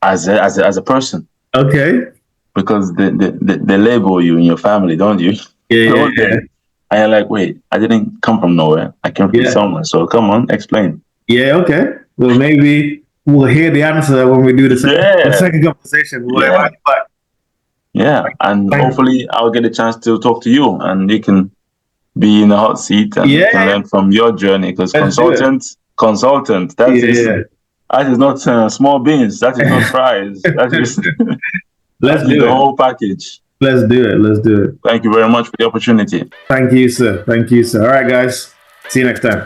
As a person. Okay. Because they label you in your family, don't you? Yeah. And you're like, wait, I didn't come from nowhere. I came from somewhere. So come on, explain. Yeah, okay. Well, maybe we'll hear the answer when we do the second conversation. Yeah, and hopefully I'll get a chance to talk to you and you can be in the hot seat and you can learn from your journey, because consultant, that is not small beans, that is not fries, that is Let's do the whole package. Let's do it. Let's do it. Thank you very much for the opportunity. Thank you, sir. Thank you, sir. All right, guys. See you next time.